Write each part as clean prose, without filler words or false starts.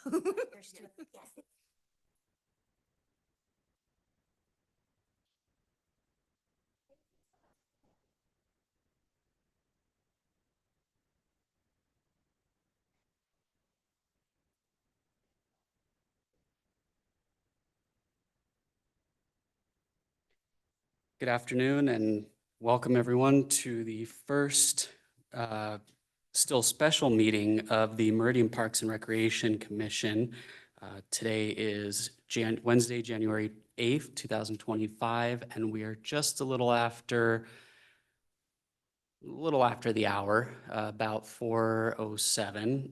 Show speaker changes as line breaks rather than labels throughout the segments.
There's two. Yes.
Good afternoon and welcome everyone to the first still special meeting of the Meridian Parks and Recreation Commission. Today is Wednesday, January 8th, 2025, and we are just a little after the hour, about 4:07.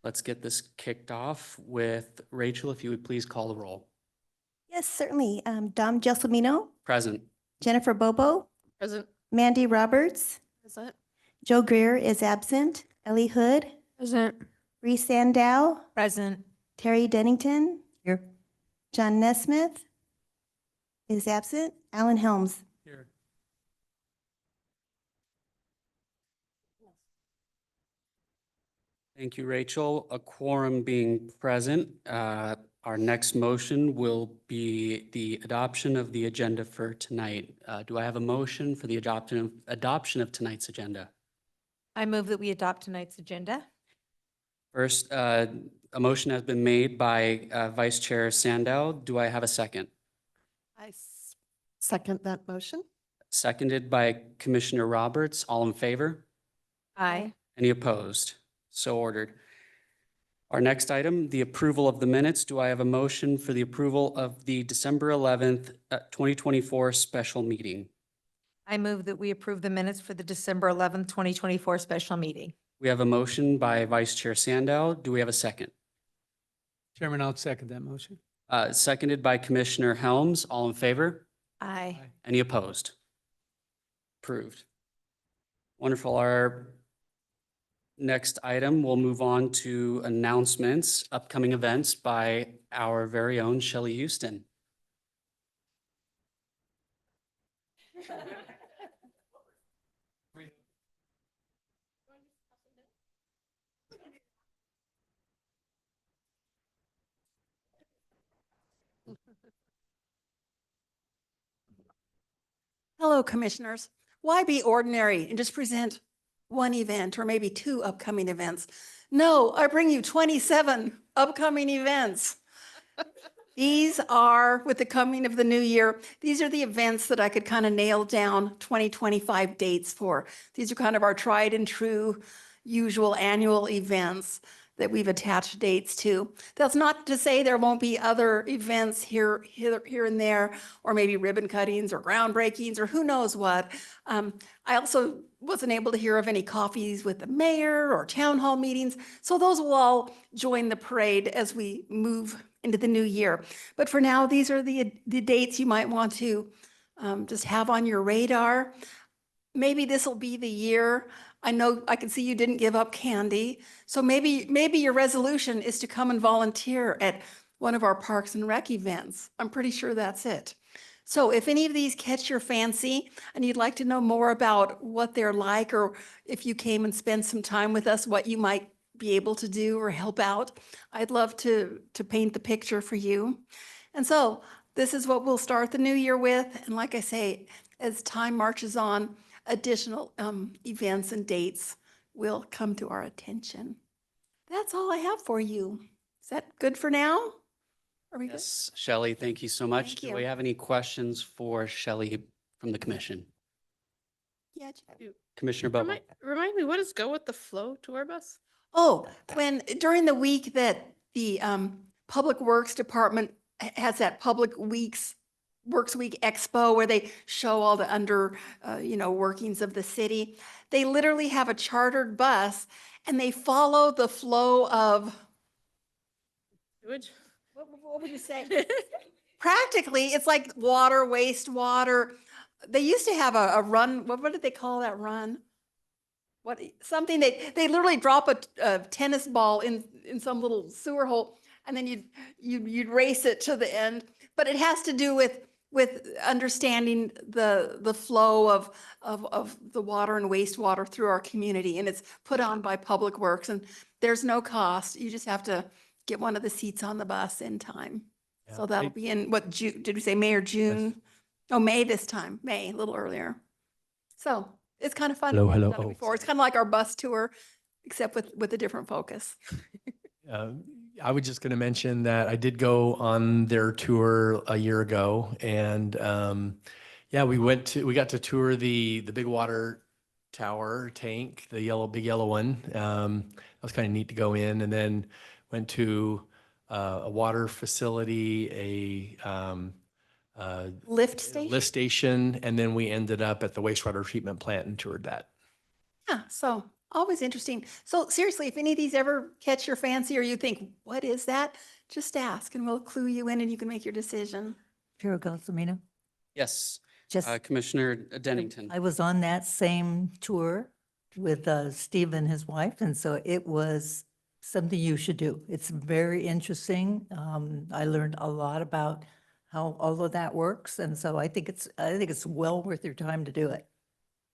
Let's get this kicked off with Rachel, if you would please call the roll.
Yes, certainly. Dom Gelsomino,
Present.
Jennifer Bobo,
Present.
Mandy Roberts,
Present.
Joe Greer is absent, Ellie Hood,
Present.
Reese Sandow,
Present.
Terry Dennington. Here. John Nesmith is absent, Alan Helms.
Here. Thank you, Rachel. A quorum being present, our next motion will be the adoption of the agenda for tonight. Do I have a motion for the adoption of tonight's agenda?
I move that we adopt tonight's agenda.
First, a motion has been made by Vice Chair Sandow. Do I have a second?
I second that motion.
Seconded by Commissioner Roberts. All in favor?
Aye.
Any opposed? So ordered. Our next item, the approval of the minutes. Do I have a motion for the approval of the December 11th, 2024 special meeting?
I move that we approve the minutes for the December 11th, 2024 special meeting.
We have a motion by Vice Chair Sandow. Do we have a second?
Chairman, I'll second that motion.
Seconded by Commissioner Helms. All in favor?
Aye.
Any opposed? Approved. Wonderful. Our next item, we'll move on to announcements, upcoming events by our very own Shelley Houston.
Hello, commissioners. Why be ordinary and just present one event or maybe two upcoming events? No, I bring you 27 upcoming events. These are, with the coming of the new year, these are the events that I could kind of nail down 2025 dates for. These are kind of our tried and true usual annual events that we've attached dates to. That's not to say there won't be other events here and there, or maybe ribbon cuttings or groundbreakings or who knows what. I also wasn't able to hear of any coffees with the mayor or town hall meetings. So those will all join the parade as we move into the new year. But for now, these are the dates you might want to just have on your radar. Maybe this will be the year. I know I can see you didn't give up candy. So maybe your resolution is to come and volunteer at one of our Parks and Rec events. I'm pretty sure that's it. So if any of these catch your fancy and you'd like to know more about what they're like, or if you came and spent some time with us, what you might be able to do or help out, I'd love to paint the picture for you. And so this is what we'll start the new year with. And like I say, as time marches on, additional events and dates will come to our attention. That's all I have for you. Is that good for now? Are we good?
Yes, Shelley, thank you so much.
Thank
Do
you.
we have any questions for Shelley from the commission?
Yeah.
Commissioner Bobo?
Remind me, what is Go with the Flow tour bus?
Oh, during the week that the Public Works Department has that Works Week Expo where they show all the workings of the city, they literally have a chartered bus and they follow the flow of,
Sewage?
what would you say? Practically, it's like water, wastewater. They used to have a run. What did they call that run? Something they literally drop a tennis ball in some little sewer hole, and then you'd race it to the end. But it has to do with understanding the flow of the water and wastewater through our community, and it's put on by Public Works, and there's no cost. You just have to get one of the seats on the bus in time.
Yeah,
So that'll be in what, June, did we say May or June? Oh, May this time, May, a little earlier. So it's kind of fun.
Hello,
We've
hello.
done it
Oh,
before. It's kind of like our bus tour, except with a different focus.
I was just going to mention that I did go on their tour a year ago, and yeah, we got to tour the big water tower tank, the big yellow one. That was kind of neat to go in, and then went to a water facility,
Lift station?
lift station, and then we ended up at the wastewater treatment plant and toured that.
Yeah, so always interesting. So seriously, if any of these ever catch your fancy or you think, what is that? Just ask and we'll clue you in and you can make your decision.
Chair Gelsomino,
Yes,
just,
Commissioner Dennington.
I was on that same tour with Steve and his wife, and so it was something you should do. It's very interesting. I learned a lot about how all of that works, and so I think it's well worth your time to do it.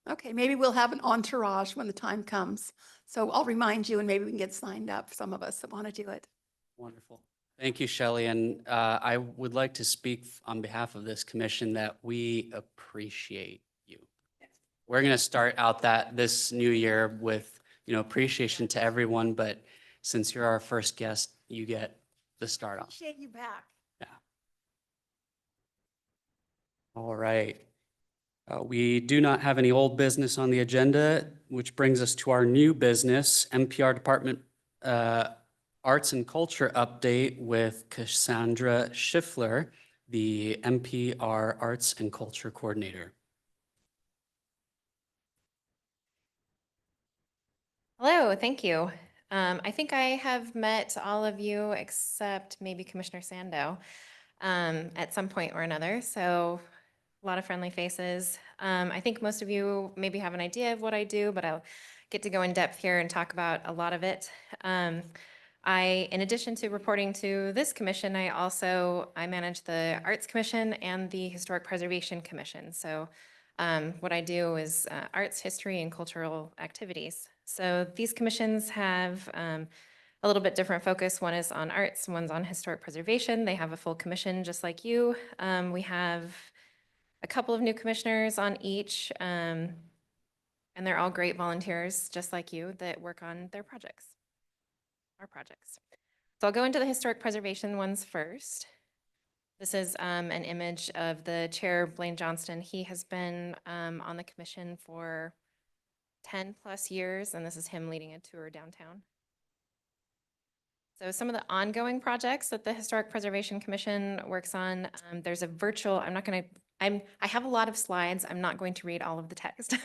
Okay, maybe we'll have an entourage when the time comes. So I'll remind you and maybe we can get signed up, some of us that want to do it.
Wonderful. Thank you, Shelley. And I would like to speak on behalf of this commission that we appreciate you. We're going to start out this new year with, appreciation to everyone, but since you're our first guest, you get the start off.
Appreciate you back.
All right. We do not have any old business on the agenda, which brings us to our new business, MPR Department Arts and Culture update with Cassandra Schiffler, the MPR Arts and Culture Coordinator.
Hello, thank you. I think I have met all of you except maybe Commissioner Sando at some point or another. So a lot of friendly faces. I think most of you maybe have an idea of what I do, but I'll get to go in depth here and talk about a lot of it. In addition to reporting to this commission, I manage the Arts Commission and the Historic Preservation Commission. So what I do is arts, history, and cultural activities. So these commissions have a little bit different focus. One is on arts, one's on historic preservation. They have a full commission just like you. We have a couple of new commissioners on each, and they're all great volunteers just like you that work on their projects, our projects. So I'll go into the historic preservation ones first. This is an image of the chair, Blaine Johnston. He has been on the commission for 10 plus years, and this is him leading a tour downtown. So some of the ongoing projects that the Historic Preservation Commission works on, there's a virtual, I have a lot of slides. I'm not going to read all of the text.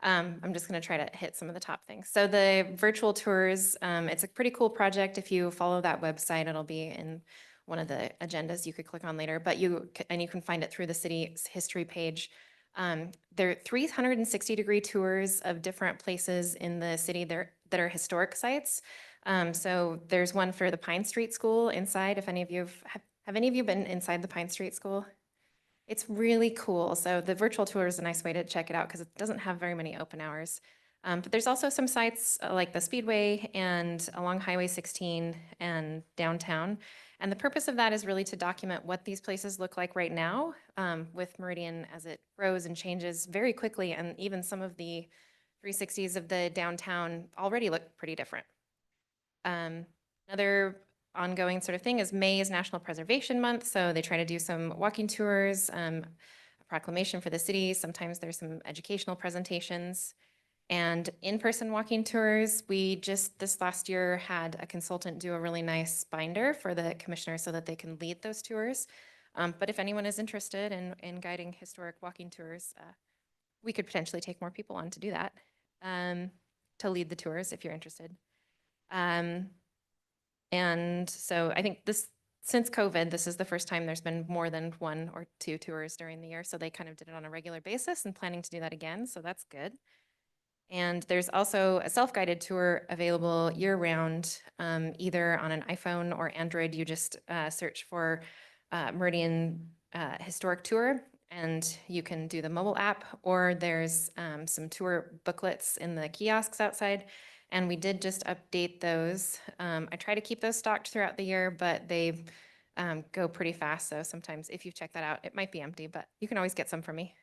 I'm just going to try to hit some of the top things. So the virtual tours, it's a pretty cool project. If you follow that website, it'll be in one of the agendas you could click on later, but you can find it through the city's history page. There are 360-degree tours of different places in the city that are historic sites. So there's one for the Pine Street School inside. If any of you have any of you been inside the Pine Street School? It's really cool. So the virtual tour is a nice way to check it out because it doesn't have very many open hours. But there's also some sites like the Speedway and along Highway 16 and downtown. And the purpose of that is really to document what these places look like right now with Meridian as it grows and changes very quickly. And even some of the 360s of the downtown already look pretty different. Another ongoing sort of thing is May is National Preservation Month. So they try to do some walking tours, a proclamation for the city. Sometimes there's some educational presentations and in-person walking tours. We just this last year had a consultant do a really nice binder for the commissioners so that they can lead those tours. But if anyone is interested in guiding historic walking tours, we could potentially take more people on to do that, to lead the tours if you're interested. And so I think since COVID, this is the first time there's been more than 1 or 2 tours during the year. So they kind of did it on a regular basis and planning to do that again. So that's good. And there's also a self-guided tour available year-round, either on an iPhone or Android. You just search for Meridian Historic Tour, and you can do the mobile app, or there's some tour booklets in the kiosks outside, And we did just update those. I try to keep those stocked throughout the year, but they go pretty fast. So sometimes if you check that out, it might be empty, but you can always get some from me.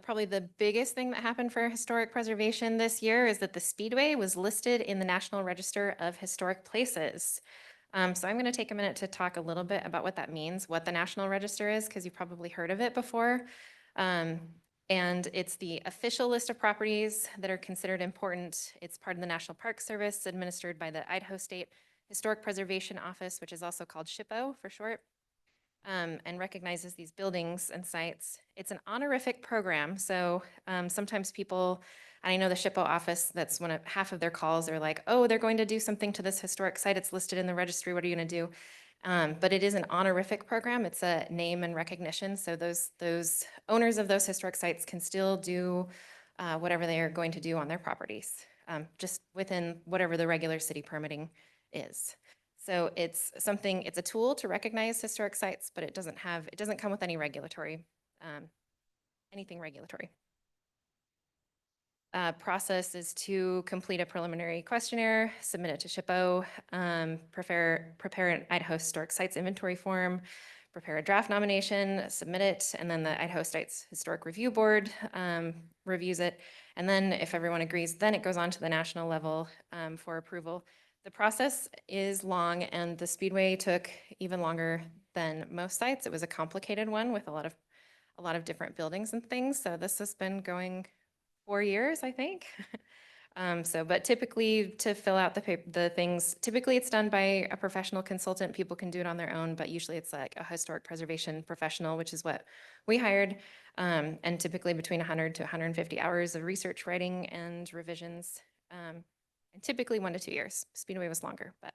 Probably the biggest thing that happened for historic preservation this year is that the Speedway was listed in the National Register of Historic Places. So I'm going to take a minute to talk a little bit about what that means, what the National Register is, because you've probably heard of it before. And it's the official list of properties that are considered important. It's part of the National Park Service, administered by the Idaho State Historic Preservation Office, which is also called SHPO for short. And recognizes these buildings and sites. It's an honorific program, so sometimes people, and I know the SHPO office, that's half of their calls are like, oh, they're going to do something to this historic site, it's listed in the registry, what are you gonna do? But it is an honorific program, it's a name and recognition, so those owners of those historic sites can still do whatever they are going to do on their properties, just within whatever the regular city permitting is. So it's a tool to recognize historic sites, but it doesn't come with any regulatory, anything regulatory. Process is to complete a preliminary questionnaire, submit it to SHPO, prepare an Idaho Historic Sites inventory form, prepare a draft nomination, submit it, and then the Idaho Sites Historic Review Board reviews it. And then if everyone agrees, then it goes on to the national level for approval. The process is long, and the Speedway took even longer than most sites. It was a complicated one with a lot of different buildings and things. So this has been going 4 years, I think. But typically to fill out the things, typically it's done by a professional consultant. People can do it on their own, but usually it's like a historic preservation professional, which is what we hired. And typically between 100 to 150 hours of research, writing, and revisions. And typically 1 to 2 years. Speedway was longer, but.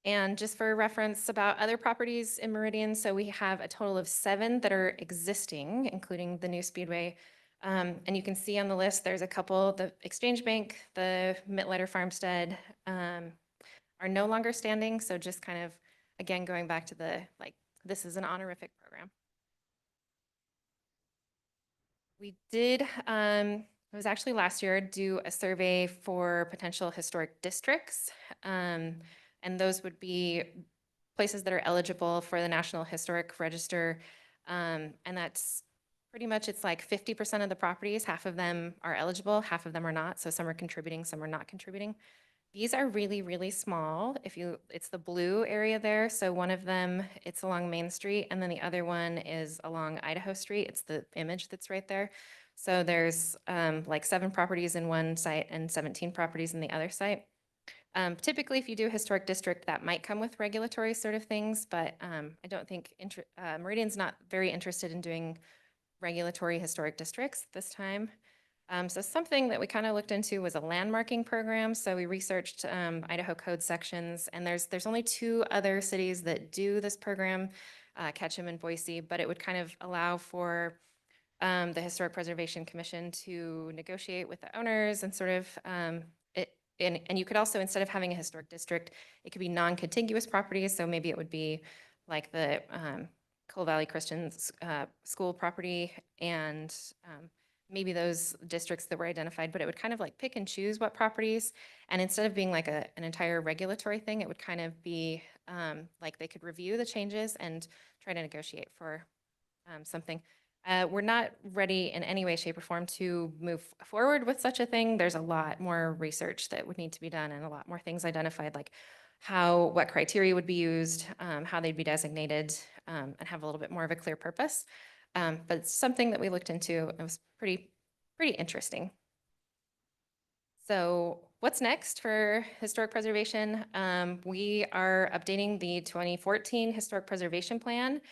And just for reference about other properties in Meridian, so we have a total of 7 that are existing, including the new Speedway. And you can see on the list, there's a couple, the Exchange Bank, the Mittleiter Farmstead, are no longer standing. So just kind of, again, going back to this is an honorific program. We did, it was actually last year, do a survey for potential historic districts. And those would be places that are eligible for the National Historic Register. And that's pretty much, it's like 50% of the properties, half of them are eligible, half of them are not. So some are contributing, some are not contributing. These are really, really small. It's the blue area there. So one of them, it's along Main Street, and then the other one is along Idaho Street. It's the image that's right there. So there's like 7 properties in one site and 17 properties in the other site. Typically, if you do a historic district, that might come with regulatory sort of things, but I don't think Meridian's not very interested in doing regulatory historic districts this time. So something that we kind of looked into was a landmarking program. So we researched Idaho code sections, and there's only 2 other cities that do this program, Ketchum and Boise, but it would kind of allow for the Historic Preservation Commission to negotiate with the owners and sort of, and you could also, instead of having a historic district, it could be non-contiguous properties. So maybe it would be like the Coal Valley Christian School property and maybe those districts that were identified, but it would kind of like pick and choose what properties. And instead of being like an entire regulatory thing, it would kind of be like they could review the changes and try to negotiate for something. We're not ready in any way, shape, or form to move forward with such a thing. There's a lot more research that would need to be done and a lot more things identified, like what criteria would be used, how they'd be designated, and have a little bit more of a clear purpose. But it's something that we looked into. It was pretty interesting. So what's next for historic preservation? We are updating the 2014 Historic Preservation Plan.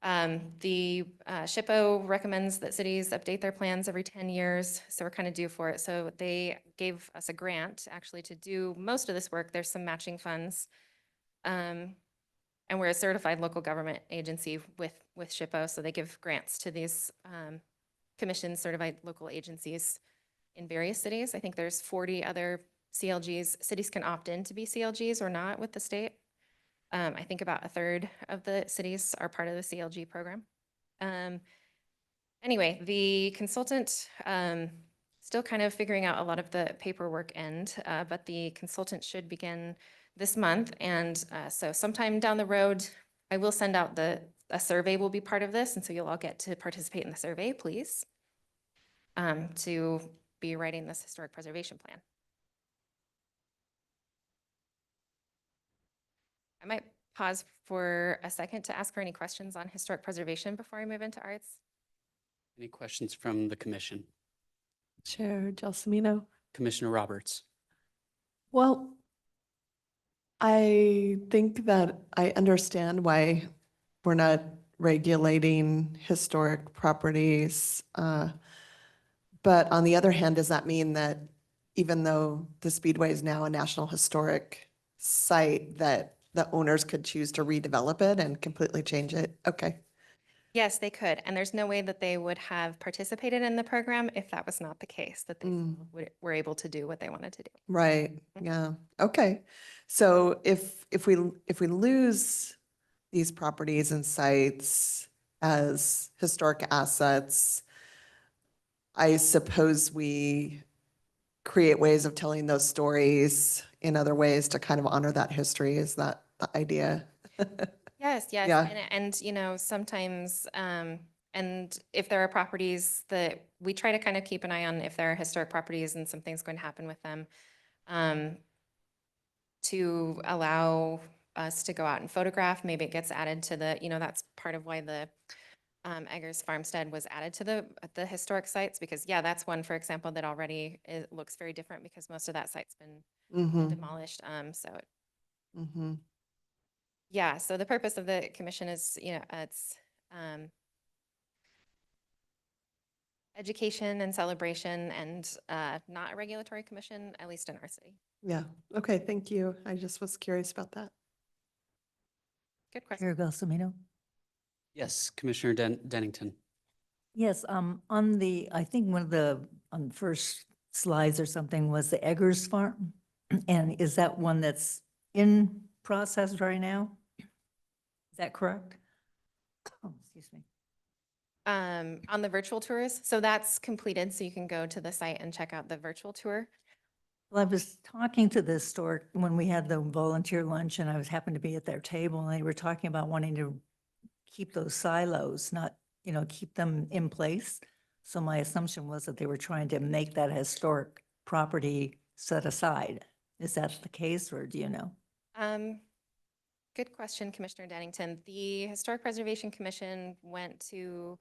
The SHPO recommends that cities update their plans every 10 years, so we're kind of due for it. So they gave us a grant actually to do most of this work. There's some matching funds. And we're a certified local government agency with SHPO, so they give grants to these commissioned certified local agencies in various cities. I think there's 40 other CLGs. Cities can opt in to be CLGs or not with the state. I think about 1/3 of the cities are part of the CLG program. Anyway, the consultant, still kind of figuring out a lot of the paperwork end, but the consultant should begin this month. And so sometime down the road, I will send out a survey will be part of this. And so you'll all get to participate in the survey, please, to be writing this historic preservation plan. I might pause for a second to ask for any questions on historic preservation before I move into arts.
Any questions from the commission?
Chair Gelsomino.
Commissioner Roberts?
Well, I think that I understand why we're not regulating historic properties. But on the other hand, does that mean that even though the Speedway is now a National Historic Site, that the owners could choose to redevelop it and completely change it? Okay.
Yes, they could. And there's no way that they would have participated in the program if that was not the case, that they were able to do what they wanted to do.
Right, yeah, okay. So if we lose these properties and sites as historic assets, I suppose we create ways of telling those stories in other ways to kind of honor that history. Is that the idea?
Yes, yes.
Yeah.
And you know, sometimes, and if there are properties that we try to kind of keep an eye on, if there are historic properties and something's going to happen with them, to allow us to go out and photograph, maybe it gets added to the, you know, that's part of why the Eggers Farmstead was added to the historic sites, because yeah, that's one, for example, that already looks very different because most of that site's been demolished. Yeah, so the purpose of the commission is, you know, it's education and celebration, and not a regulatory commission, at least in our city.
Yeah, okay, thank you. I just was curious about that.
Good question.
Chair Gelsomino?
Yes, Commissioner Dennington.
Yes, on the, I think one of the, on the first slides or something was the Eggers Farm. And is that one that's in process right now? Is that correct? Oh, excuse me.
On the virtual tours, so that's completed, so you can go to the site and check out the virtual tour.
Well, I was talking to the store when we had the volunteer lunch, and I was happened to be at their table, and they were talking about wanting to keep those silos, not, you know, keep them in place. So my assumption was that they were trying to make that historic property set aside. Is that the case, or do you know?
Good question, Commissioner Dennington. The Historic Preservation Commission went to,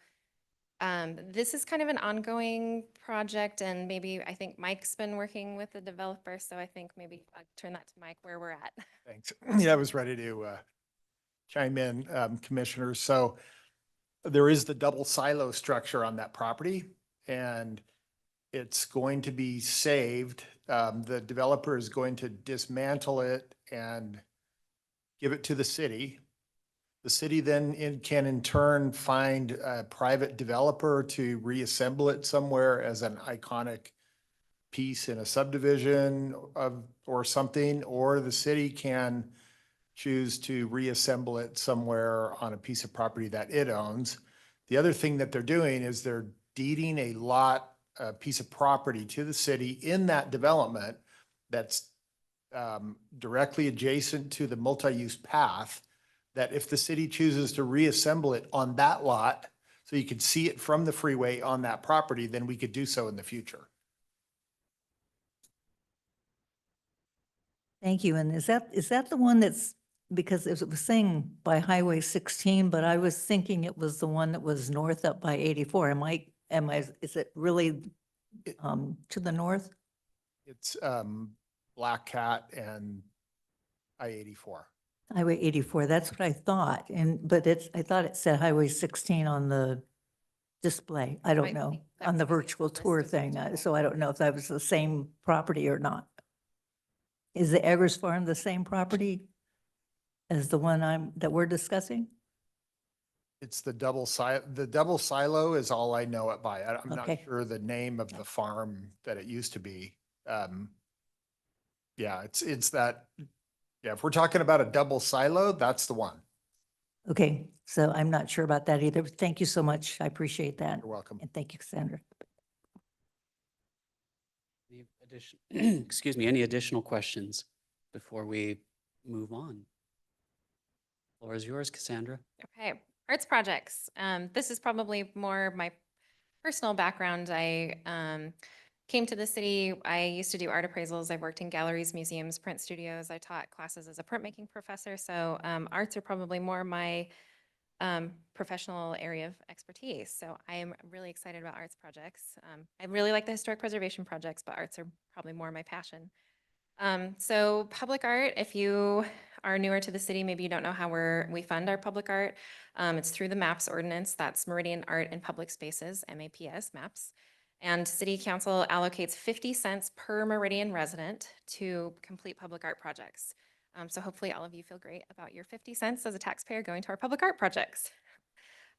this is kind of an ongoing project, and maybe, I think Mike's been working with the developer, so I think maybe I'll turn that to Mike where we're at.
Thanks. Yeah, I was ready to chime in, Commissioners. So there is the double silo structure on that property, and it's going to be saved. The developer is going to dismantle it and give it to the city. The city then can in turn find a private developer to reassemble it somewhere as an iconic piece in a subdivision or something, or the city can choose to reassemble it somewhere on a piece of property that it owns. The other thing that they're doing is they're deeding a piece of property to the city in that development that's directly adjacent to the multi-use path, that if the city chooses to reassemble it on that lot, so you could see it from the freeway on that property, then we could do so in the future.
Thank you. And is that the one that's, because it was saying by Highway 16, but I was thinking it was the one that was north up by 84. Is it really to the north?
It's Black Cat and I-84.
Highway 84, that's what I thought. But I thought it said Highway 16 on the display. I don't
Might
know,
be. That
on the
might be
virtual
listed
tour
as
thing.
virtual.
So I don't know if that was the same property or not. Is the Eggers Farm the same property as the one that we're discussing?
It's the double silo is all I know it by. I'm not
Okay.
sure the name of the farm that it used to be. Yeah, it's that, yeah, if we're talking about a double silo, that's the one.
Okay, So I'm not sure about that either. Thank you so much. I appreciate that.
You're welcome.
And thank you, Cassandra.
Any addition, excuse me, any additional questions before we move on? Floor is yours, Cassandra.
Okay, arts projects. This is probably more my personal background. I came to the city. I used to do art appraisals. I've worked in galleries, museums, print studios. I taught classes as a printmaking professor. So arts are probably more my professional area of expertise. So I am really excited about arts projects. I really like the historic preservation projects, but arts are probably more my passion. So public art, if you are newer to the city, maybe you don't know how we fund our public art. It's through the MAPS ordinance. That's Meridian Art in Public Spaces, MAPS, MAPS. And city council allocates 50 cents per Meridian resident to complete public art projects. So hopefully all of you feel great about your 50 cents as a taxpayer going to our public art projects.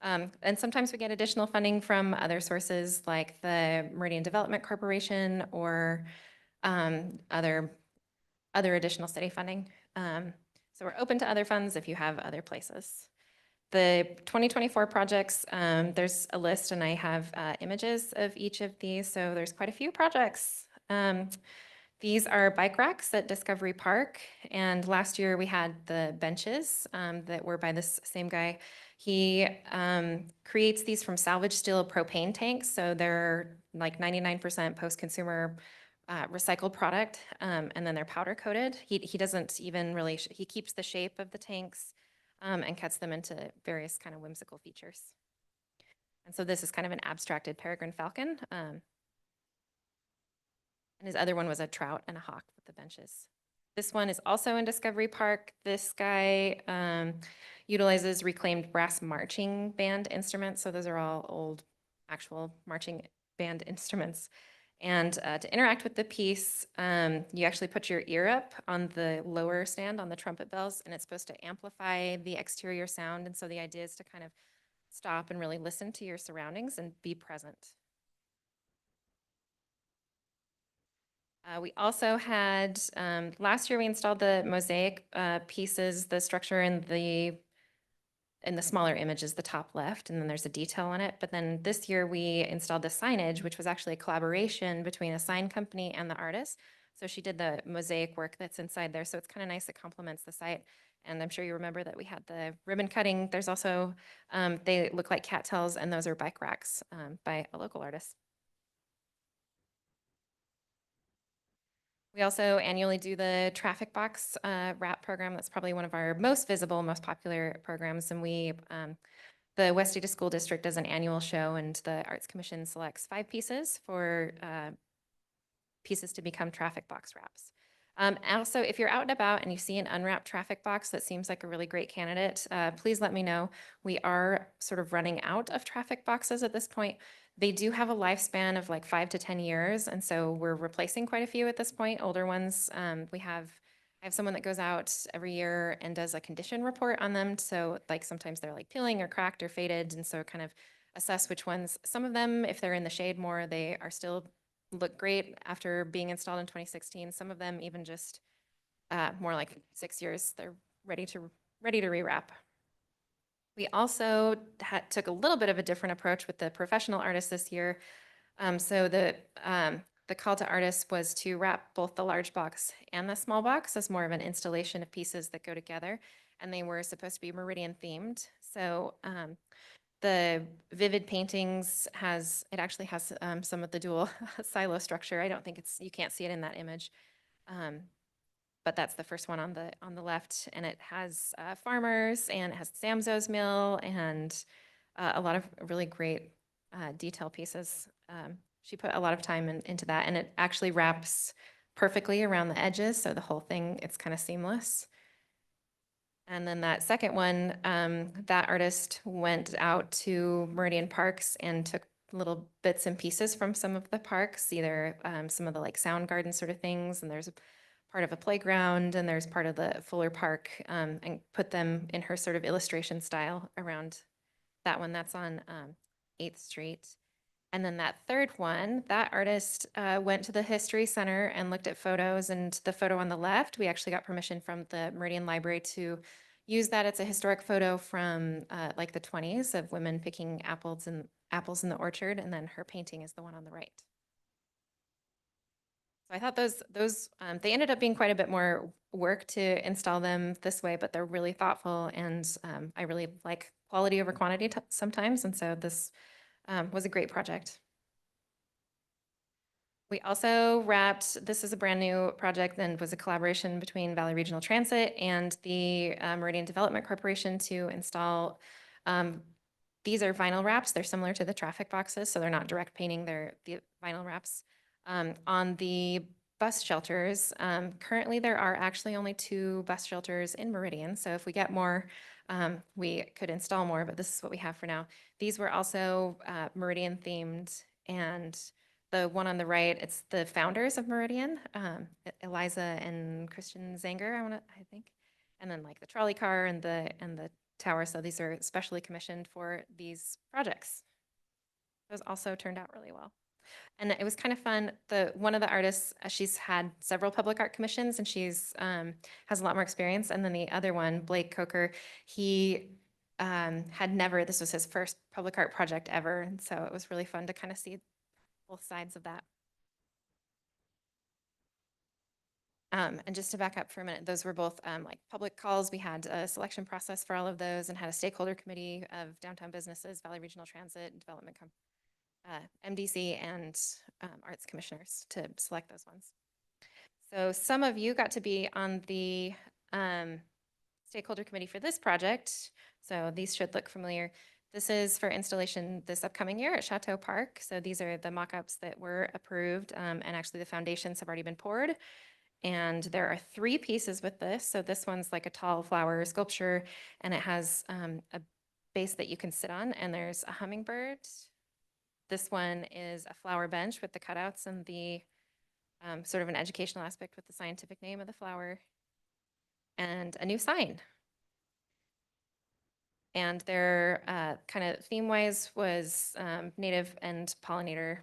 And sometimes we get additional funding from other sources like the Meridian Development Corporation or other additional city funding. So we're open to other funds if you have other places. The 2024 projects, there's a list and I have images of each of these. So there's quite a few projects. These are bike racks at Discovery Park. And last year we had the benches that were by this same guy. He creates these from salvage steel propane tanks. So they're like 99% post-consumer recycled product, and then they're powder coated. He doesn't even really, he keeps the shape of the tanks and cuts them into various kind of whimsical features. And so this is kind of an abstracted peregrine falcon. And his other one was a trout and a hawk with the benches. This one is also in Discovery Park. This guy utilizes reclaimed brass marching band instruments. So those are all old actual marching band instruments. And to interact with the piece, you actually put your ear up on the lower stand on the trumpet bells, and it's supposed to amplify the exterior sound. And so the idea is to kind of stop and really listen to your surroundings and be present. We also had, last year we installed the mosaic pieces, the structure in the smaller image is the top left, and then there's a detail on it. But then this year we installed the signage, which was actually a collaboration between a sign company and the artist. So she did the mosaic work that's inside there. So it's kind of nice. It complements the site. And I'm sure you remember that we had the ribbon cutting. There's also, they look like cattails, and those are bike racks by a local artist. We also annually do the traffic box wrap program. That's probably one of our most visible, most popular programs. And we, the West Ada School District does an annual show, and the Arts Commission selects 5 pieces for pieces to become traffic box wraps. Also, if you're out and about and you see an unwrapped traffic box that seems like a really great candidate, please let me know. We are sort of running out of traffic boxes at this point. They do have a lifespan of like 5 to 10 years, and so we're replacing quite a few at this point, older ones. I have someone that goes out every year and does a condition report on them. So like sometimes they're like peeling or cracked or faded, and so kind of assess which ones. Some of them, if they're in the shade more, they are still look great after being installed in 2016. Some of them even just more like 6 years, they're ready to rewrap. We also took a little bit of a different approach with the professional artists this year. So the call to artists was to wrap both the large box and the small box as more of an installation of pieces that go together. And they were supposed to be Meridian themed. So the vivid paintings actually has some of the dual silo structure. I don't think you can't see it in that image. But that's the first one on the left, and it has farmers, and it has Samzo's mill, and a lot of really great detail pieces. She put a lot of time into that, and it actually wraps perfectly around the edges, so the whole thing, it's kind of seamless. And then that second one, that artist went out to Meridian Parks and took little bits and pieces from some of the parks, either some of the like sound garden sort of things, and there's a part of a playground, and there's part of the Fuller Park, and put them in her sort of illustration style around that one. That's on 8th Street. And then that third one, that artist went to the History Center and looked at photos, and the photo on the left, we actually got permission from the Meridian Library to use that. It's a historic photo from like the 20s of women picking apples in the orchard, and then her painting is the one on the right. So I thought they ended up being quite a bit more work to install them this way, but they're really thoughtful, and I really like quality over quantity sometimes, and so this was a great project. We also wrapped, this is a brand new project and was a collaboration between Valley Regional Transit and the Meridian Development Corporation to install, these are vinyl wraps. They're similar to the traffic boxes, so they're not direct painting, they're the vinyl wraps on the bus shelters. Currently, there are actually only 2 bus shelters in Meridian, so if we get more, we could install more, but this is what we have for now. These were also Meridian themed, and the one on the right, it's the founders of Meridian, Eliza and Christian Zanger, I think. And then like the trolley car and the tower. So these are specially commissioned for these projects. Those also turned out really well. And it was kind of fun. One of the artists, she's had several public art commissions, and she's has a lot more experience. And then the other one, Blake Coker, he had never, this was his first public art project ever. And so it was really fun to kind of see both sides of that. And just to back up for a minute, those were both like public calls. We had a selection process for all of those and had a stakeholder committee of downtown businesses, Valley Regional Transit, Development, MDC, and arts commissioners to select those ones. So some of you got to be on the stakeholder committee for this project. So these should look familiar. This is for installation this upcoming year at Chateau Park. So these are the mock-ups that were approved, and actually the foundations have already been poured. And there are 3 pieces with this. So this one's like a tall flower sculpture, and it has a base that you can sit on, and there's a hummingbird. This one is a flower bench with the cutouts and the sort of an educational aspect with the scientific name of the flower, and a new sign. And their kind of theme-wise was native and pollinator.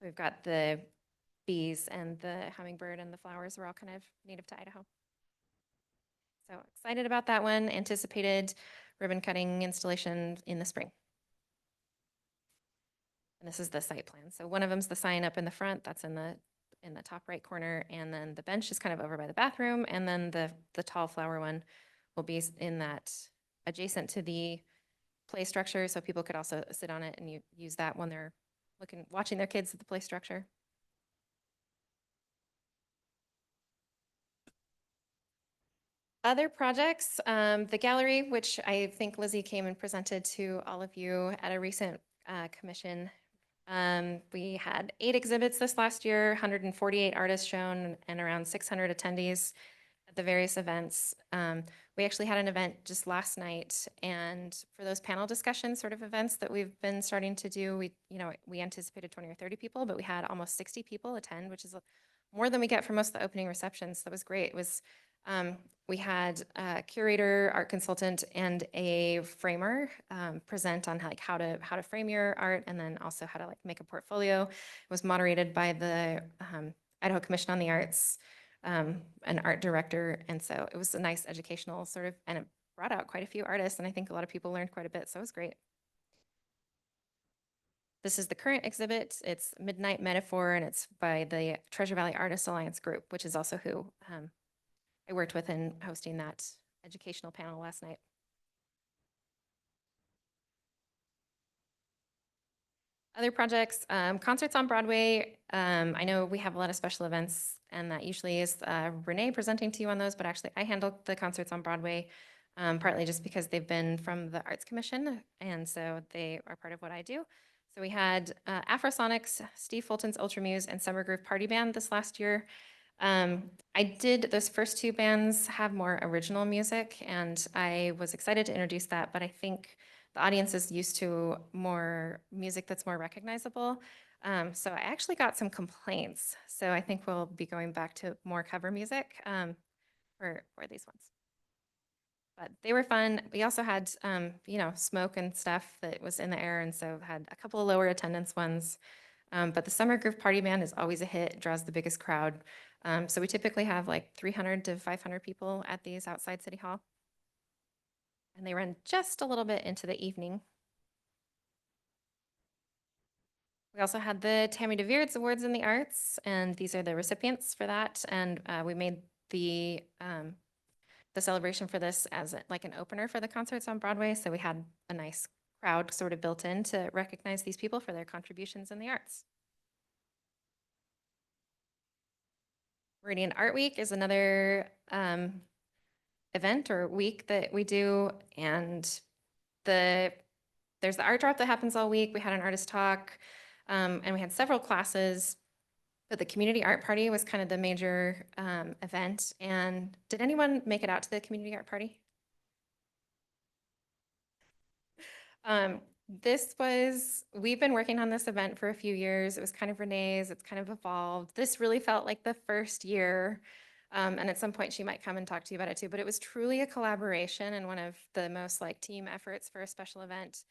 We've got the bees and the hummingbird, and the flowers were all kind of native to Idaho. So excited about that one. Anticipated ribbon cutting installation in the spring. And this is the site plan. So one of them's the sign up in the front, that's in the top right corner, and then the bench is kind of over by the bathroom, and then the tall flower one will be in that adjacent to the play structure, so people could also sit on it and use that when they're watching their kids at the play structure. Other projects, the gallery, which I think Lizzie came and presented to all of you at a recent commission. We had 8 exhibits this last year, 148 artists shown, and around 600 attendees at the various events. We actually had an event just last night, and for those panel discussion sort of events that we've been starting to do, we anticipated 20 or 30 people, but we had almost 60 people attend, which is more than we get for most of the opening receptions. That was great. It was we had a curator, art consultant, and a framer present on like how to frame your art, and then also how to like make a portfolio. It was moderated by the Idaho Commission on the Arts, an art director, and so it was a nice educational sort of, and it brought out quite a few artists, and I think a lot of people learned quite a bit, so it was great. This is the current exhibit. It's Midnight Metaphor, and it's by the Treasure Valley Artists Alliance group, which is also who I worked with in hosting that educational panel last night. Other projects, concerts on Broadway. I know we have a lot of special events, and that usually is Renee presenting to you on those, but actually I handle the concerts on Broadway, partly just because they've been from the Arts Commission, and so they are part of what I do. So we had Afrosonics, Steve Fulton's Ultramuse, and Summer Groove Party Band this last year. I did, those first 2 bands have more original music, and I was excited to introduce that, but I think the audience is used to more music that's more recognizable. So I actually got some complaints. So I think we'll be going back to more cover music for these ones. But they were fun. We also had, smoke and stuff that was in the air, and so had a couple of lower attendance ones. But the Summer Groove Party Band is always a hit. It draws the biggest crowd. So we typically have like 300 to 500 people at these outside City Hall. And they run just a little bit into the evening. We also had the Tammy DeVeertz Awards in the Arts, and these are the recipients for that. And we made the celebration for this as like an opener for the concerts on Broadway. So we had a nice crowd sort of built in to recognize these people for their contributions in the arts. Meridian Art Week is another event or week that we do, and there's the art drop that happens all week. We had an artist talk, and we had several classes, but the community art party was kind of the major event. And did anyone make it out to the community art party? We've been working on this event for a few years. It was kind of Renee's, it's kind of evolved. This really felt like the first year. And at some point she might come and talk to you about it too, but it was truly a collaboration and one of the most like team efforts for a special event.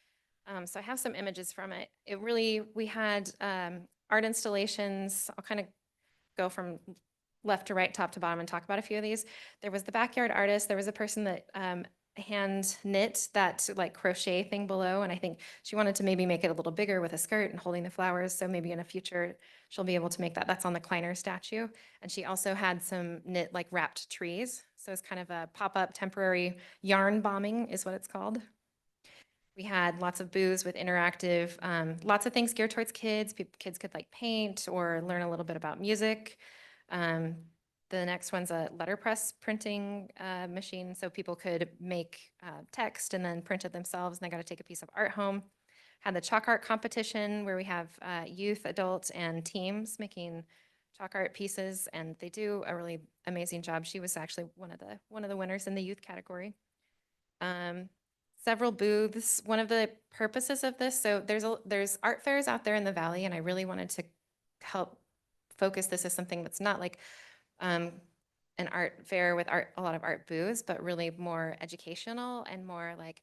So I have some images from it. We had art installations. I'll kind of go from left to right, top to bottom, and talk about a few of these. There was the backyard artist. There was a person that hand knit that like crochet thing below, and I think she wanted to maybe make it a little bigger with a skirt and holding the flowers, so maybe in a future she'll be able to make that. That's on the Kleiner statue. And she also had some knit like wrapped trees, so it's kind of a pop-up temporary yarn bombing is what it's called. We had lots of booths with interactive, lots of things geared towards kids. Kids could like paint or learn a little bit about music. The next one's a letterpress printing machine, so people could make text and then print it themselves, and they got to take a piece of art home. Had the chalk art competition where we have youth, adults, and teams making chalk art pieces, and they do a really amazing job. She was actually one of the winners in the youth category. Several booths. One of the purposes of this, so there's art fairs out there in the valley, and I really wanted to help focus this as something that's not like an art fair with a lot of art booths, but really more educational and more like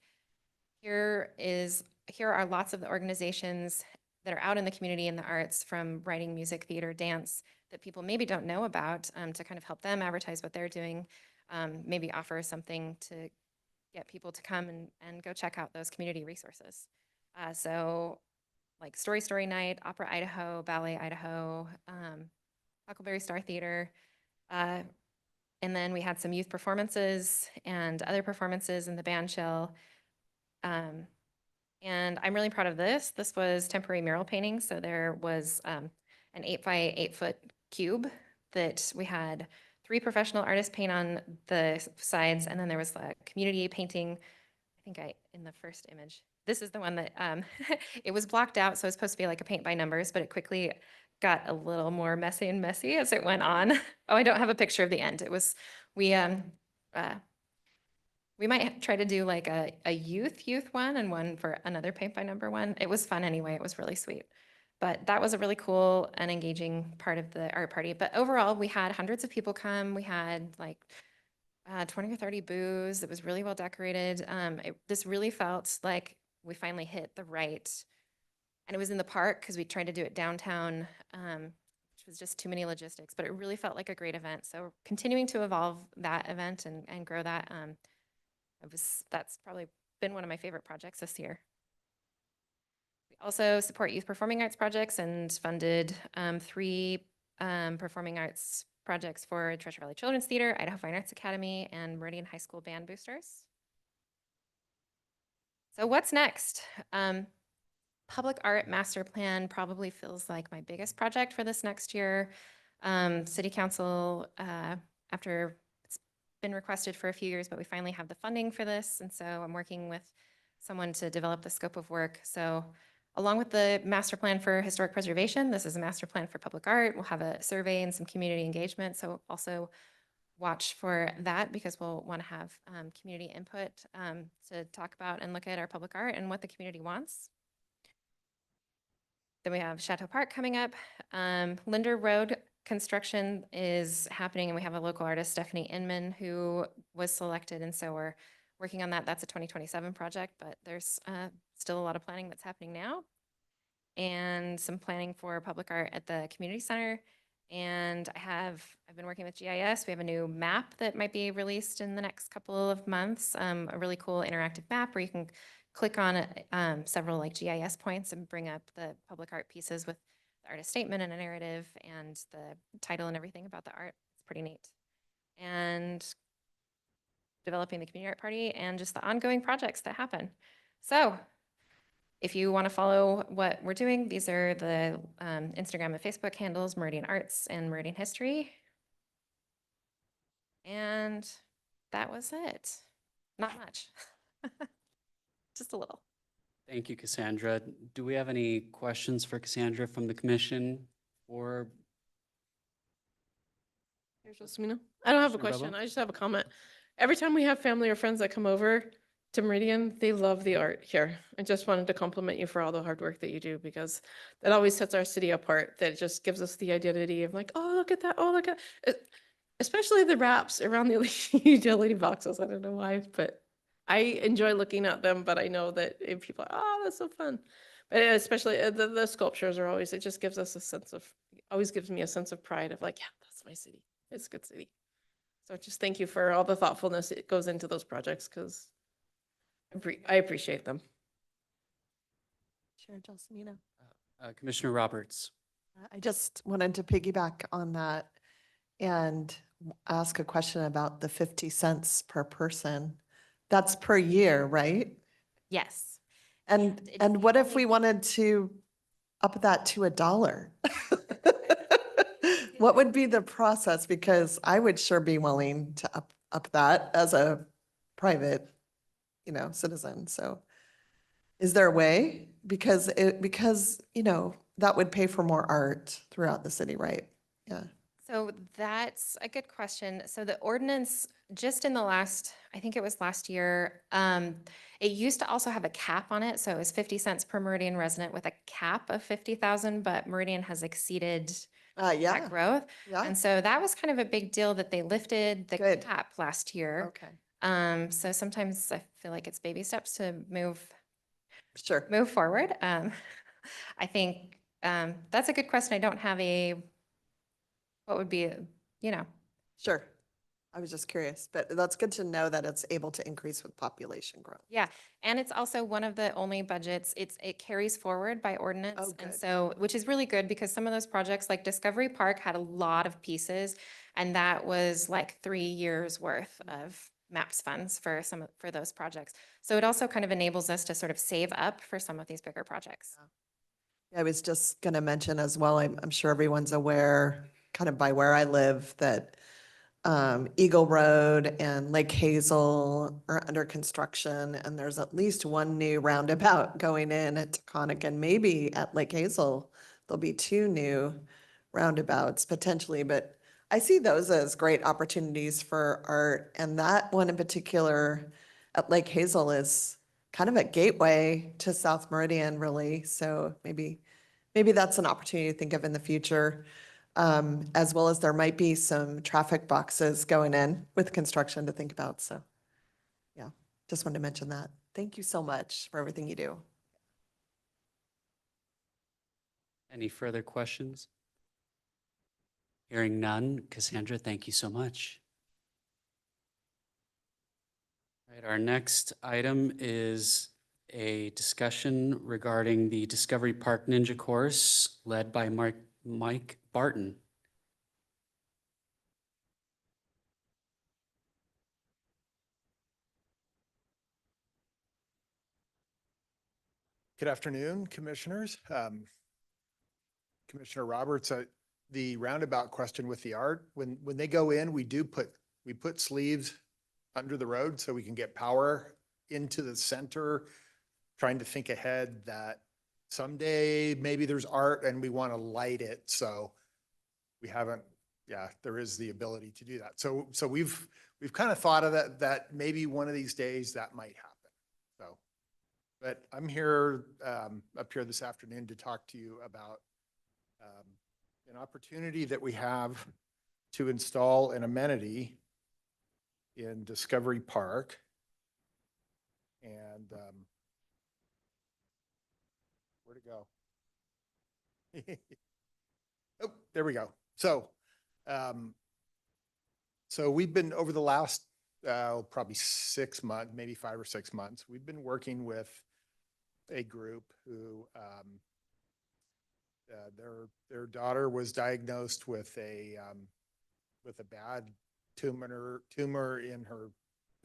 here are lots of the organizations that are out in the community in the arts, from writing, music, theater, dance, that people maybe don't know about, to kind of help them advertise what they're doing, maybe offer something to get people to come and go check out those community resources. So like Story Night, Opera Idaho, Ballet Idaho, Huckleberry Star Theater. And then we had some youth performances and other performances in the band shell. And I'm really proud of this. This was temporary mural painting. So there was an 8 by 8 foot cube that we had 3 professional artists paint on the sides. And then there was the community painting. I think in the first image, this is the one that it was blocked out. So it's supposed to be like a paint by numbers, but it quickly got a little more messy as it went on. Oh, I don't have a picture of the end. It was, we might try to do like a youth one and one for another paint by number one. It was fun anyway. It was really sweet. But that was a really cool and engaging part of the art party. But overall, we had hundreds of people come. We had like 20 or 30 booths. It was really well decorated. This really felt like we finally hit the right, and it was in the park because we tried to do it downtown, which was just too many logistics, but it really felt like a great event. So continuing to evolve that event and grow that, that's probably been one of my favorite projects this year. We also support youth performing arts projects and funded 3 performing arts projects for Treasure Valley Children's Theater, Idaho Fine Arts Academy, and Meridian High School Band Boosters. So what's next? Public Art Master Plan probably feels like my biggest project for this next year. City Council, after it's been requested for a few years, but we finally have the funding for this. And so I'm working with someone to develop the scope of work. So along with the master plan for historic preservation, this is a master plan for public art. We'll have a survey and some community engagement. So also watch for that, because we'll want to have community input to talk about and look at our public art and what the community wants. Then we have Chateau Park coming up. Linder Road construction is happening, and we have a local artist, Stephanie Inman, who was selected. And so we're working on that. That's a 2027 project, but there's still a lot of planning that's happening now, and some planning for public art at the community center. And I've been working with GIS. We have a new map that might be released in the next couple of months. A really cool interactive map where you can click on several like GIS points and bring up the public art pieces with the artist statement and a narrative and the title and everything about the art. It's pretty neat. And developing the community art party and just the ongoing projects that happen. So if you want to follow what we're doing, these are the Instagram and Facebook handles, Meridian Arts and Meridian History. And that was it. Not much. Just a little.
Thank you, Cassandra. Do we have any questions for Cassandra from the commission or?
Here's Josemina. I don't have a
Commissioner
question.
Bebo?
I just have a comment. Every time we have family or friends that come over to Meridian, they love the art here. I just wanted to compliment you for all the hard work that you do because that always sets our city apart. That just gives us the identity of like, oh, look at that. Oh, look at it. Especially the wraps around the utility boxes. I don't know why, but I enjoy looking at them, but I know that if people are, oh, that's so fun. But especially the sculptures are always, it just gives us a sense of, always gives me a sense of pride of like, yeah, that's my city. It's a good city. So just thank you for all the thoughtfulness that goes into those projects because I appreciate them.
Chair Gelsomino.
Commissioner Roberts.
I just wanted to piggyback on that and ask a question about the 50 cents per person. That's per year, right?
Yes.
And
It's
what if
only-
we wanted to up that to $1? What would be the process? Because I would sure be willing to up that as a private, citizen. So is there a way? Because that would pay for more art throughout the city, right? Yeah.
So that's a good question. So the ordinance, just in the last, I think it was last year, it used to also have a cap on it. So it was 50 cents per Meridian resident with a cap of 50,000, but Meridian has exceeded
Yeah,
that growth.
yeah.
And so that was kind of a big deal that they lifted the
Good.
cap last year.
Okay,
So sometimes I feel like it's baby steps to move
sure.
forward. I think that's a good question. I don't have what would be,
Sure. I was just curious, but that's good to know that it's able to increase with population growth.
yeah. And it's also one of the only budgets, it carries forward by ordinance.
Oh,
And
good.
so, which is really good because some of those projects like Discovery Park had a lot of pieces and that was like 3 years worth of MAPS funds for for those projects. So it also kind of enables us to sort of save up for some of these bigger projects.
I was just going to mention as well, I'm sure everyone's aware, kind of by where I live, that Eagle Road and Lake Hazel are under construction, and there's at least one new roundabout going in at Taconic, and maybe at Lake Hazel, there'll be 2 new roundabouts potentially, but I see those as great opportunities for art, and that one in particular at Lake Hazel is kind of a gateway to South Meridian, really, so maybe that's an opportunity to think of in the future. As well as there might be some traffic boxes going in with construction to think about. So, yeah, just wanted to mention that. Thank you so much for everything you do.
Any further questions? Hearing none. Cassandra, thank you so much. All right, our next item is a discussion regarding the Discovery Park Ninja course led by Mike Barton.
Good afternoon, commissioners. Commissioner Roberts, the roundabout question with the art, when they go in, we put sleeves under the road so we can get power into the center, trying to think ahead that someday maybe there's art and we want to light it. So we haven't, there is the ability to do that. So we've kind of thought of that maybe one of these days that might happen. So, but I'm here, up here this afternoon to talk to you about an opportunity that we have to install an amenity in Discovery Park. And where'd it go? Oh, there we go. So, so we've been over the last, probably 6 months, maybe 5 or 6 months, we've been working with a group who, their daughter was diagnosed with a bad tumor in her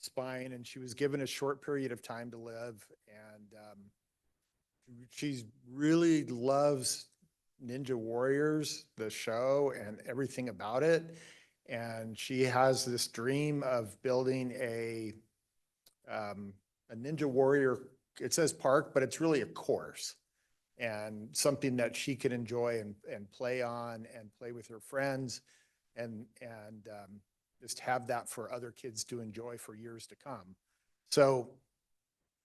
spine, and she was given a short period of time to live. And she's really loves Ninja Warriors, the show, and everything about it. And she has this dream of building a Ninja Warrior. It says park, but it's really a course, and something that she can enjoy and play on and play with her friends, and just have that for other kids to enjoy for years to come. So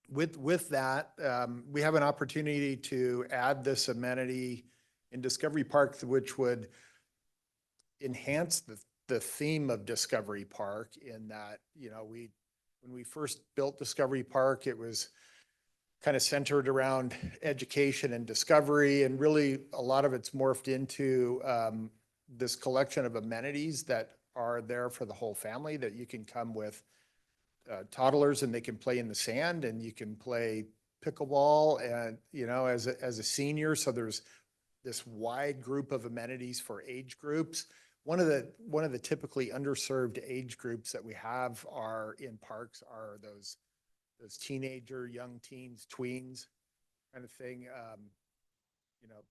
with that, we have an opportunity to add this amenity in Discovery Park, which would enhance the theme of Discovery Park, in that, you know, when we first built Discovery Park, it was kind of centered around education and discovery, and really a lot of it's morphed into this collection of amenities that are there for the whole family, that you can come with toddlers and they can play in the sand, and you can play pickleball, and, you know, as a senior. So there's this wide group of amenities for age groups. One of the typically underserved age groups that we have are in parks are those teenager, young teens, tweens kind of thing. You know,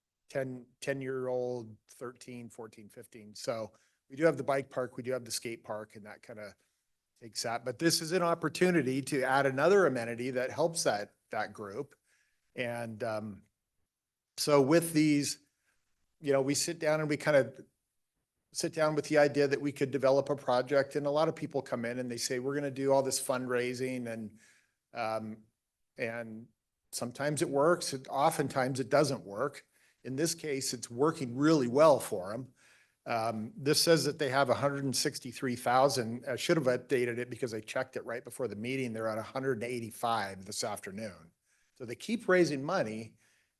10-year-old, 13, 14, 15. So we do have the bike park, we do have the skate park, and that kind of takes that. But this is an opportunity to add another amenity that helps that group. And so with these, you know, we sit down and we kind of sit down with the idea that we could develop a project. And a lot of people come in and they say, we're going to do all this fundraising, and sometimes it works, and oftentimes it doesn't work. In this case, it's working really well for them. This says that they have 163,000. I should have updated it because I checked it right before the meeting. They're at 185 this afternoon. So they keep raising money,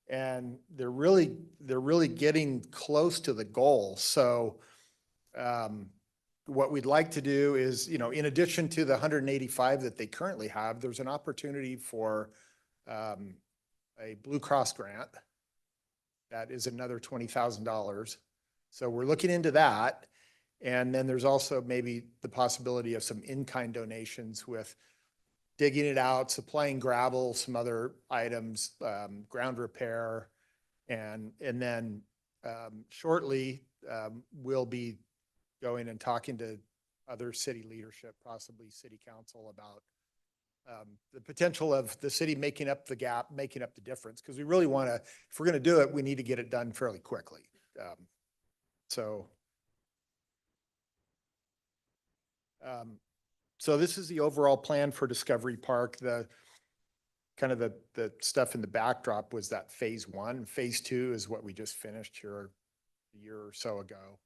and they're really getting close to the goal. So what we'd like to do is, you know, in addition to the 185 that they currently have, there's an opportunity for a Blue Cross grant. That is another $20,000. So we're looking into that. And then there's also maybe the possibility of some in-kind donations with digging it out, supplying gravel, some other items, ground repair. And then shortly we'll be going and talking to other city leadership, possibly city council, about the potential of the city making up the gap, making up the difference. Because we really want to, if we're going to do it, we need to get it done fairly quickly. So this is the overall plan for Discovery Park. The kind of the stuff in the backdrop was that phase 1. Phase 2 is what we just finished here a year or so ago.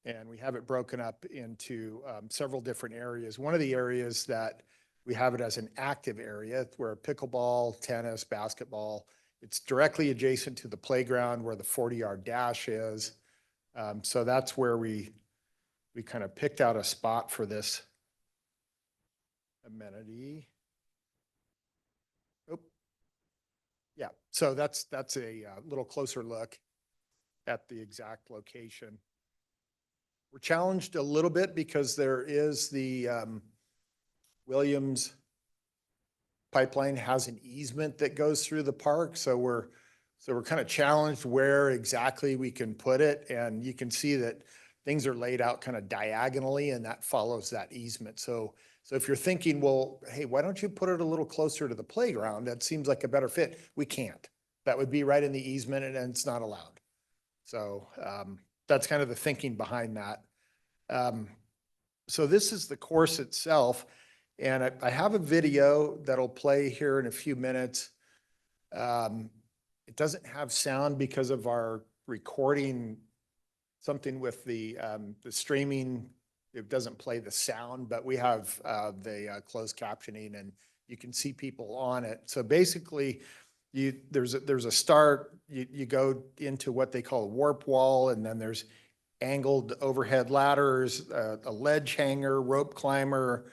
And we have it broken up into several different areas. One of the areas that we have it as an active area where pickleball, tennis, basketball, it's directly adjacent to the playground where the 40-yard dash is. So that's where we kind of picked out a spot for this amenity. Oh, yeah. So that's a little closer look at the exact location. We're challenged a little bit because there is the Williams pipeline has an easement that goes through the park. So we're kind of challenged where exactly we can put it. And you can see that things are laid out kind of diagonally, and that follows that easement. So if you're thinking, well, hey, why don't you put it a little closer to the playground? That seems like a better fit. We can't. That would be right in the easement, and it's not allowed. So that's kind of the thinking behind that. So this is the course itself. And I have a video that'll play here in a few minutes. It doesn't have sound because of our recording something with the streaming. It doesn't play the sound, but we have the closed captioning, and you can see people on it. So basically, there's a start. You go into what they call a warp wall, and then there's angled overhead ladders, a ledge hanger, rope climber,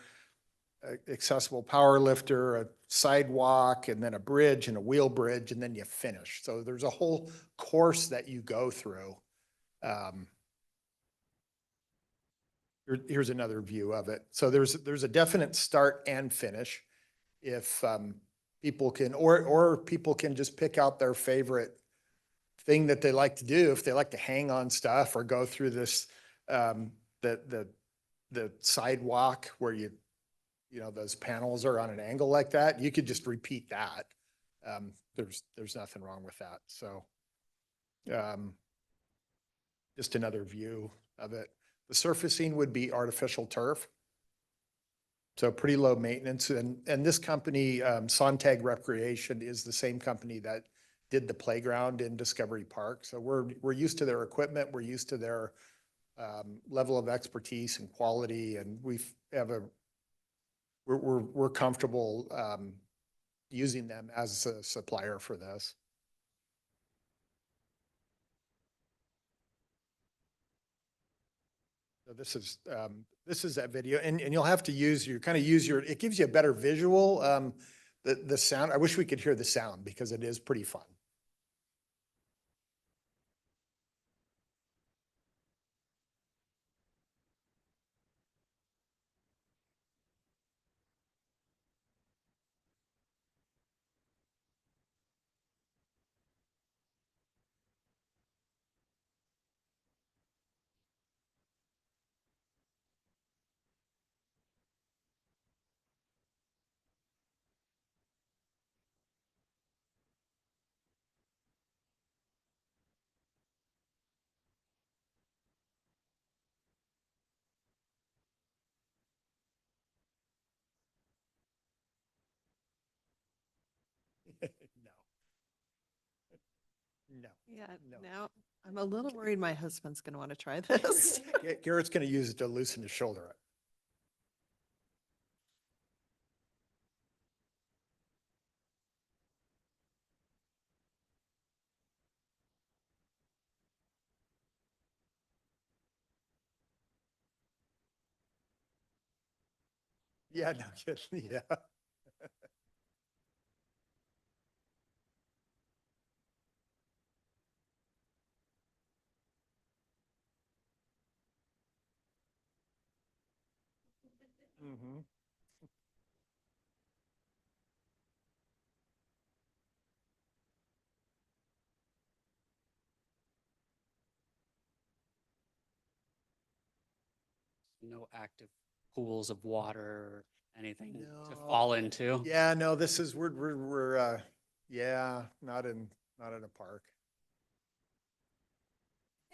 accessible power lifter, a sidewalk, and then a bridge and a wheel bridge, and then you finish. So there's a whole course that you go through. Here's another view of it. So there's a definite start and finish. If people can, or people can just pick out their favorite thing that they like to do. If they like to hang on stuff or go through this, the sidewalk where you know, those panels are on an angle like that, you could just repeat that. There's nothing wrong with that. So just another view of it. The surfacing would be artificial turf. So pretty low maintenance. And this company, Sontag Recreation, is the same company that did the playground in Discovery Park. So we're used to their equipment. We're used to their level of expertise and quality. And we're comfortable using them as a supplier for this. So this is that video, and you'll have to use it gives you a better visual. The sound, I wish we could hear the sound because it is pretty fun. No.
Yeah,
No.
now I'm a little worried my husband's going to want to try this.
Garrett's going to use it to loosen his shoulder up. Yeah, no kidding. Yeah. Mm-hmm.
No active pools of water or anything to
No.
fall into.
Yeah, no, this is, yeah, not in a park.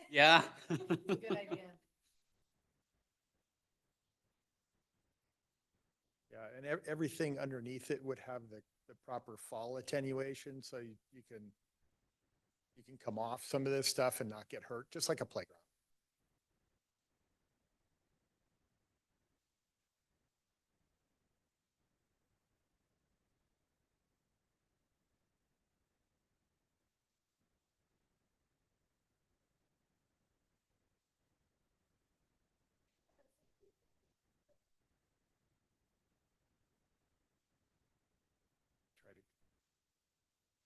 Yeah.
Good idea.
Yeah, and everything underneath it would have the proper fall attenuation, so you can come off some of this stuff and not get hurt, just like a playground.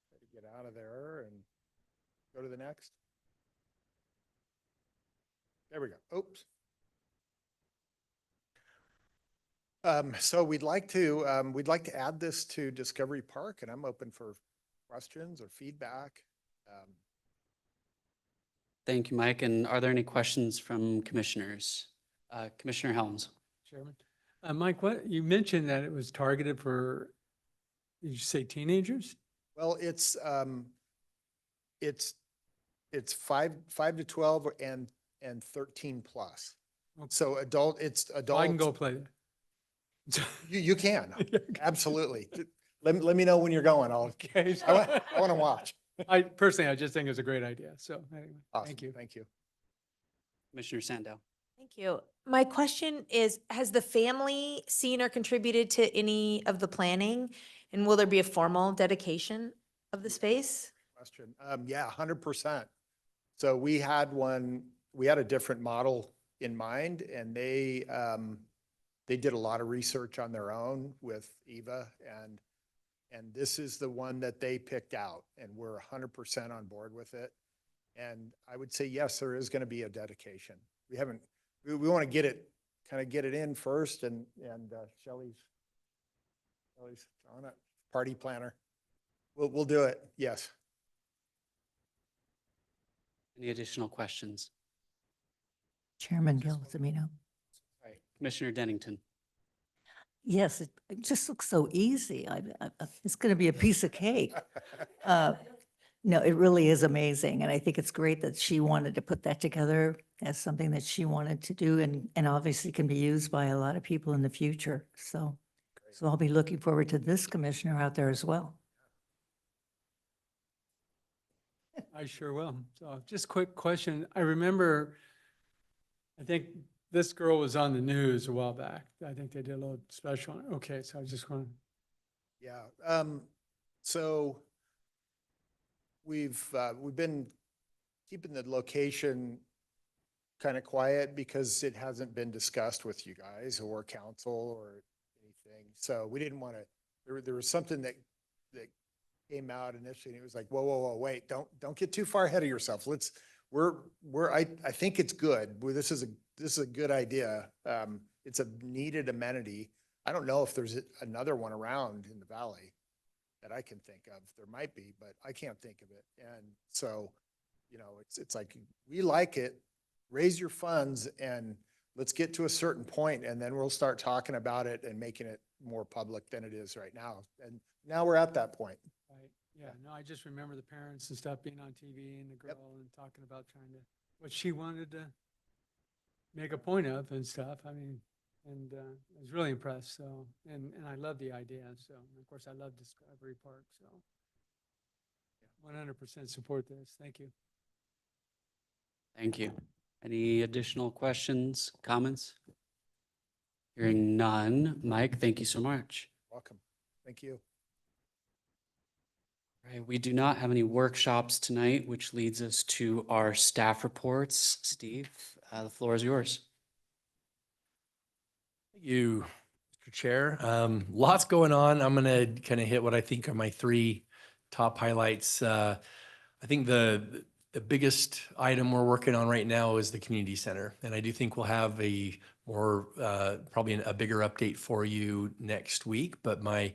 Try to get out of there and go to the next. There we go. Oops. So we'd like to add this to Discovery Park, and I'm open for questions or feedback.
Thank you, Mike. And are there any questions from commissioners? Commissioner Helms.
Chairman. Mike, what, you mentioned that it was targeted for, did you say teenagers?
Well, it's 5 to 12 and 13 plus.
Okay.
So it's adult.
I can go play there.
You can, absolutely. Let me know when you're going.
Okay.
I want to watch.
I just think it's a great idea. So anyway,
Awesome.
thank you.
Thank you.
Commissioner Sandow.
Thank you. My question is, has the family seen or contributed to any of the planning? And will there be a formal dedication of the space?
Question. Yeah, 100%. So we had one we had a different model in mind, and they did a lot of research on their own with Eva, and this is the one that they picked out, and we're 100% on board with it. And I would say, yes, there is going to be a dedication. We want to kind of get it in first, and Shelley's on it, party planner. We'll do it, yes.
Any additional questions?
Chairman Gilzamino.
Right. Commissioner Dennington.
Yes, it just looks so easy. It's going to be a piece of cake. No, it really is amazing. And I think it's great that she wanted to put that together as something that she wanted to do and obviously can be used by a lot of people in the future. So I'll be looking forward to this commissioner out there as well.
I sure will. So just quick question. I remember, I think this girl was on the news a while back. I think they did a little special. Okay, so I just want to.
Yeah, so we've been keeping the location kind of quiet because it hasn't been discussed with you guys or council or anything. So we didn't want to, there was something that came out initially, and it was like, whoa, wait, don't get too far ahead of yourself. I think it's good. This is a good idea. It's a needed amenity. I don't know if there's another one around in the valley that I can think of. There might be, but I can't think of it. And so, it's like, we like it, raise your funds, and let's get to a certain point, and then we'll start talking about it and making it more public than it is right now. And now we're at that point.
Right. Yeah, no, I just remember the parents and stuff being on TV and the girl and talking about what she wanted to make a point of and stuff. I mean, and I was really impressed. So, and I love the idea. So, and of course, I love Discovery Park. So, 100% support this. Thank you.
Thank you. Any additional questions, comments? Hearing none. Mike, thank you so much.
Welcome. Thank you.
All right, we do not have any workshops tonight, which leads us to our staff reports. Steve, the floor is yours.
Thank you, Mr. Chair. Lots going on. I'm going to kind of hit what I think are my three top highlights. I think the biggest item we're working on right now is the community center. And I do think we'll have a more, probably a bigger update for you next week. But my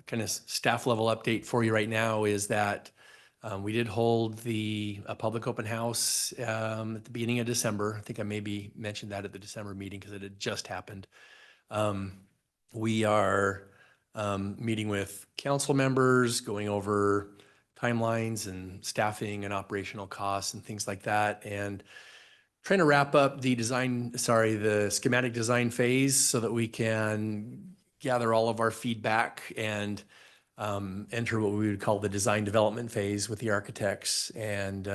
kind of staff level update for you right now is that we did hold a public open house at the beginning of December. I think I maybe mentioned that at the December meeting because it had just happened. We are meeting with council members, going over timelines and staffing and operational costs and things like that, and trying to wrap up the schematic design phase so that we can gather all of our feedback and enter what we would call the design development phase with the architects. And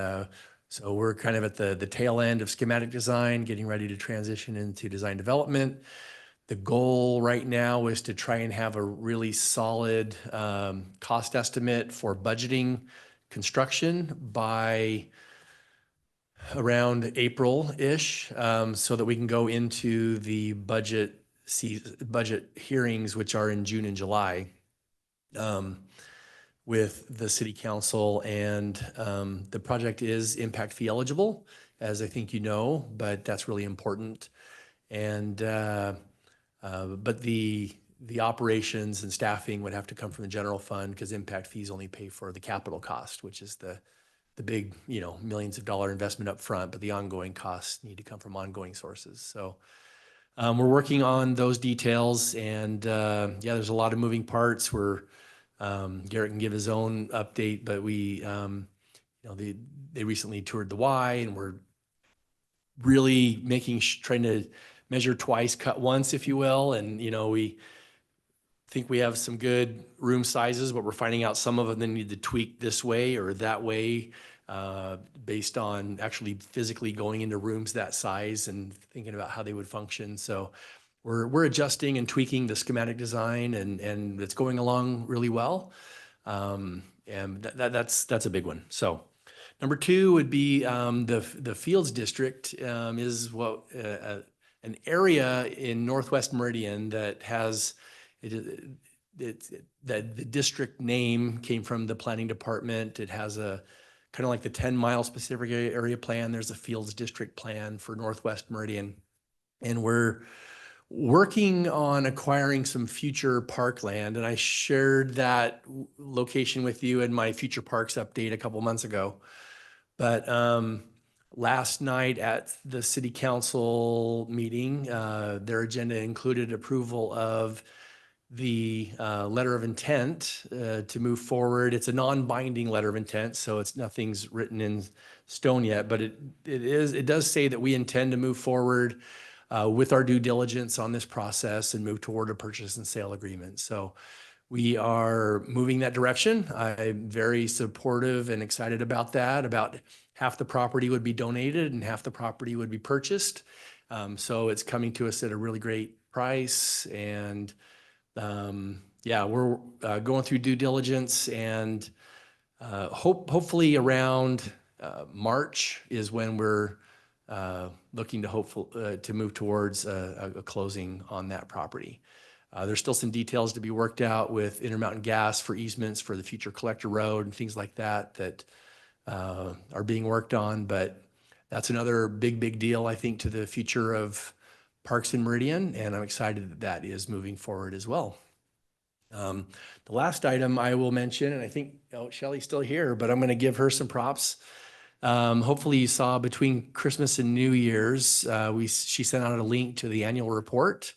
so we're kind of at the tail end of schematic design, getting ready to transition into design development. The goal right now is to try and have a really solid cost estimate for budgeting construction by around April-ish, so that we can go into the budget hearings, which are in June and July, with the city council. And the project is impact fee eligible, as I think you know, but that's really important. And but the operations and staffing would have to come from the general fund because impact fees only pay for the capital cost, which is the big, millions of dollar investment up front, but the ongoing costs need to come from ongoing sources. So we're working on those details, and there's a lot of moving parts. Garrett can give his own update, but we, they recently toured the Y, and we're really trying to measure twice, cut once, if you will. And, we think we have some good room sizes, but we're finding out some of them need to tweak this way or that way, based on actually physically going into rooms that size and thinking about how they would function. So we're adjusting and tweaking the schematic design, and it's going along really well. And that's a big one. So Number two would be the Fields District is an area in Northwest Meridian that has the district name came from the planning department. It has a kind of like the 10-mile specific area plan. There's a Fields District plan for Northwest Meridian. And we're working on acquiring some future parkland. And I shared that location with you in my future parks update a couple months ago. But last night at the city council meeting, their agenda included approval of the letter of intent to move forward. It's a non-binding letter of intent, so nothing's written in stone yet, but it does say that we intend to move forward with our due diligence on this process and move toward a purchase and sale agreement. So we are moving that direction. I'm very supportive and excited about that. About half the property would be donated and half the property would be purchased. So it's coming to us at a really great price. And yeah, we're going through due diligence, and hopefully around March is when we're looking to move towards a closing on that property. There's still some details to be worked out with Intermountain Gas for easements for the future collector road and things like that are being worked on. But that's another big deal, I think, to the future of Parks in Meridian, and I'm excited that that is moving forward as well. The last item I will mention, and I think Shelley's still here, but I'm going to give her some props. Hopefully you saw between Christmas and New Year's, she sent out a link to the annual report.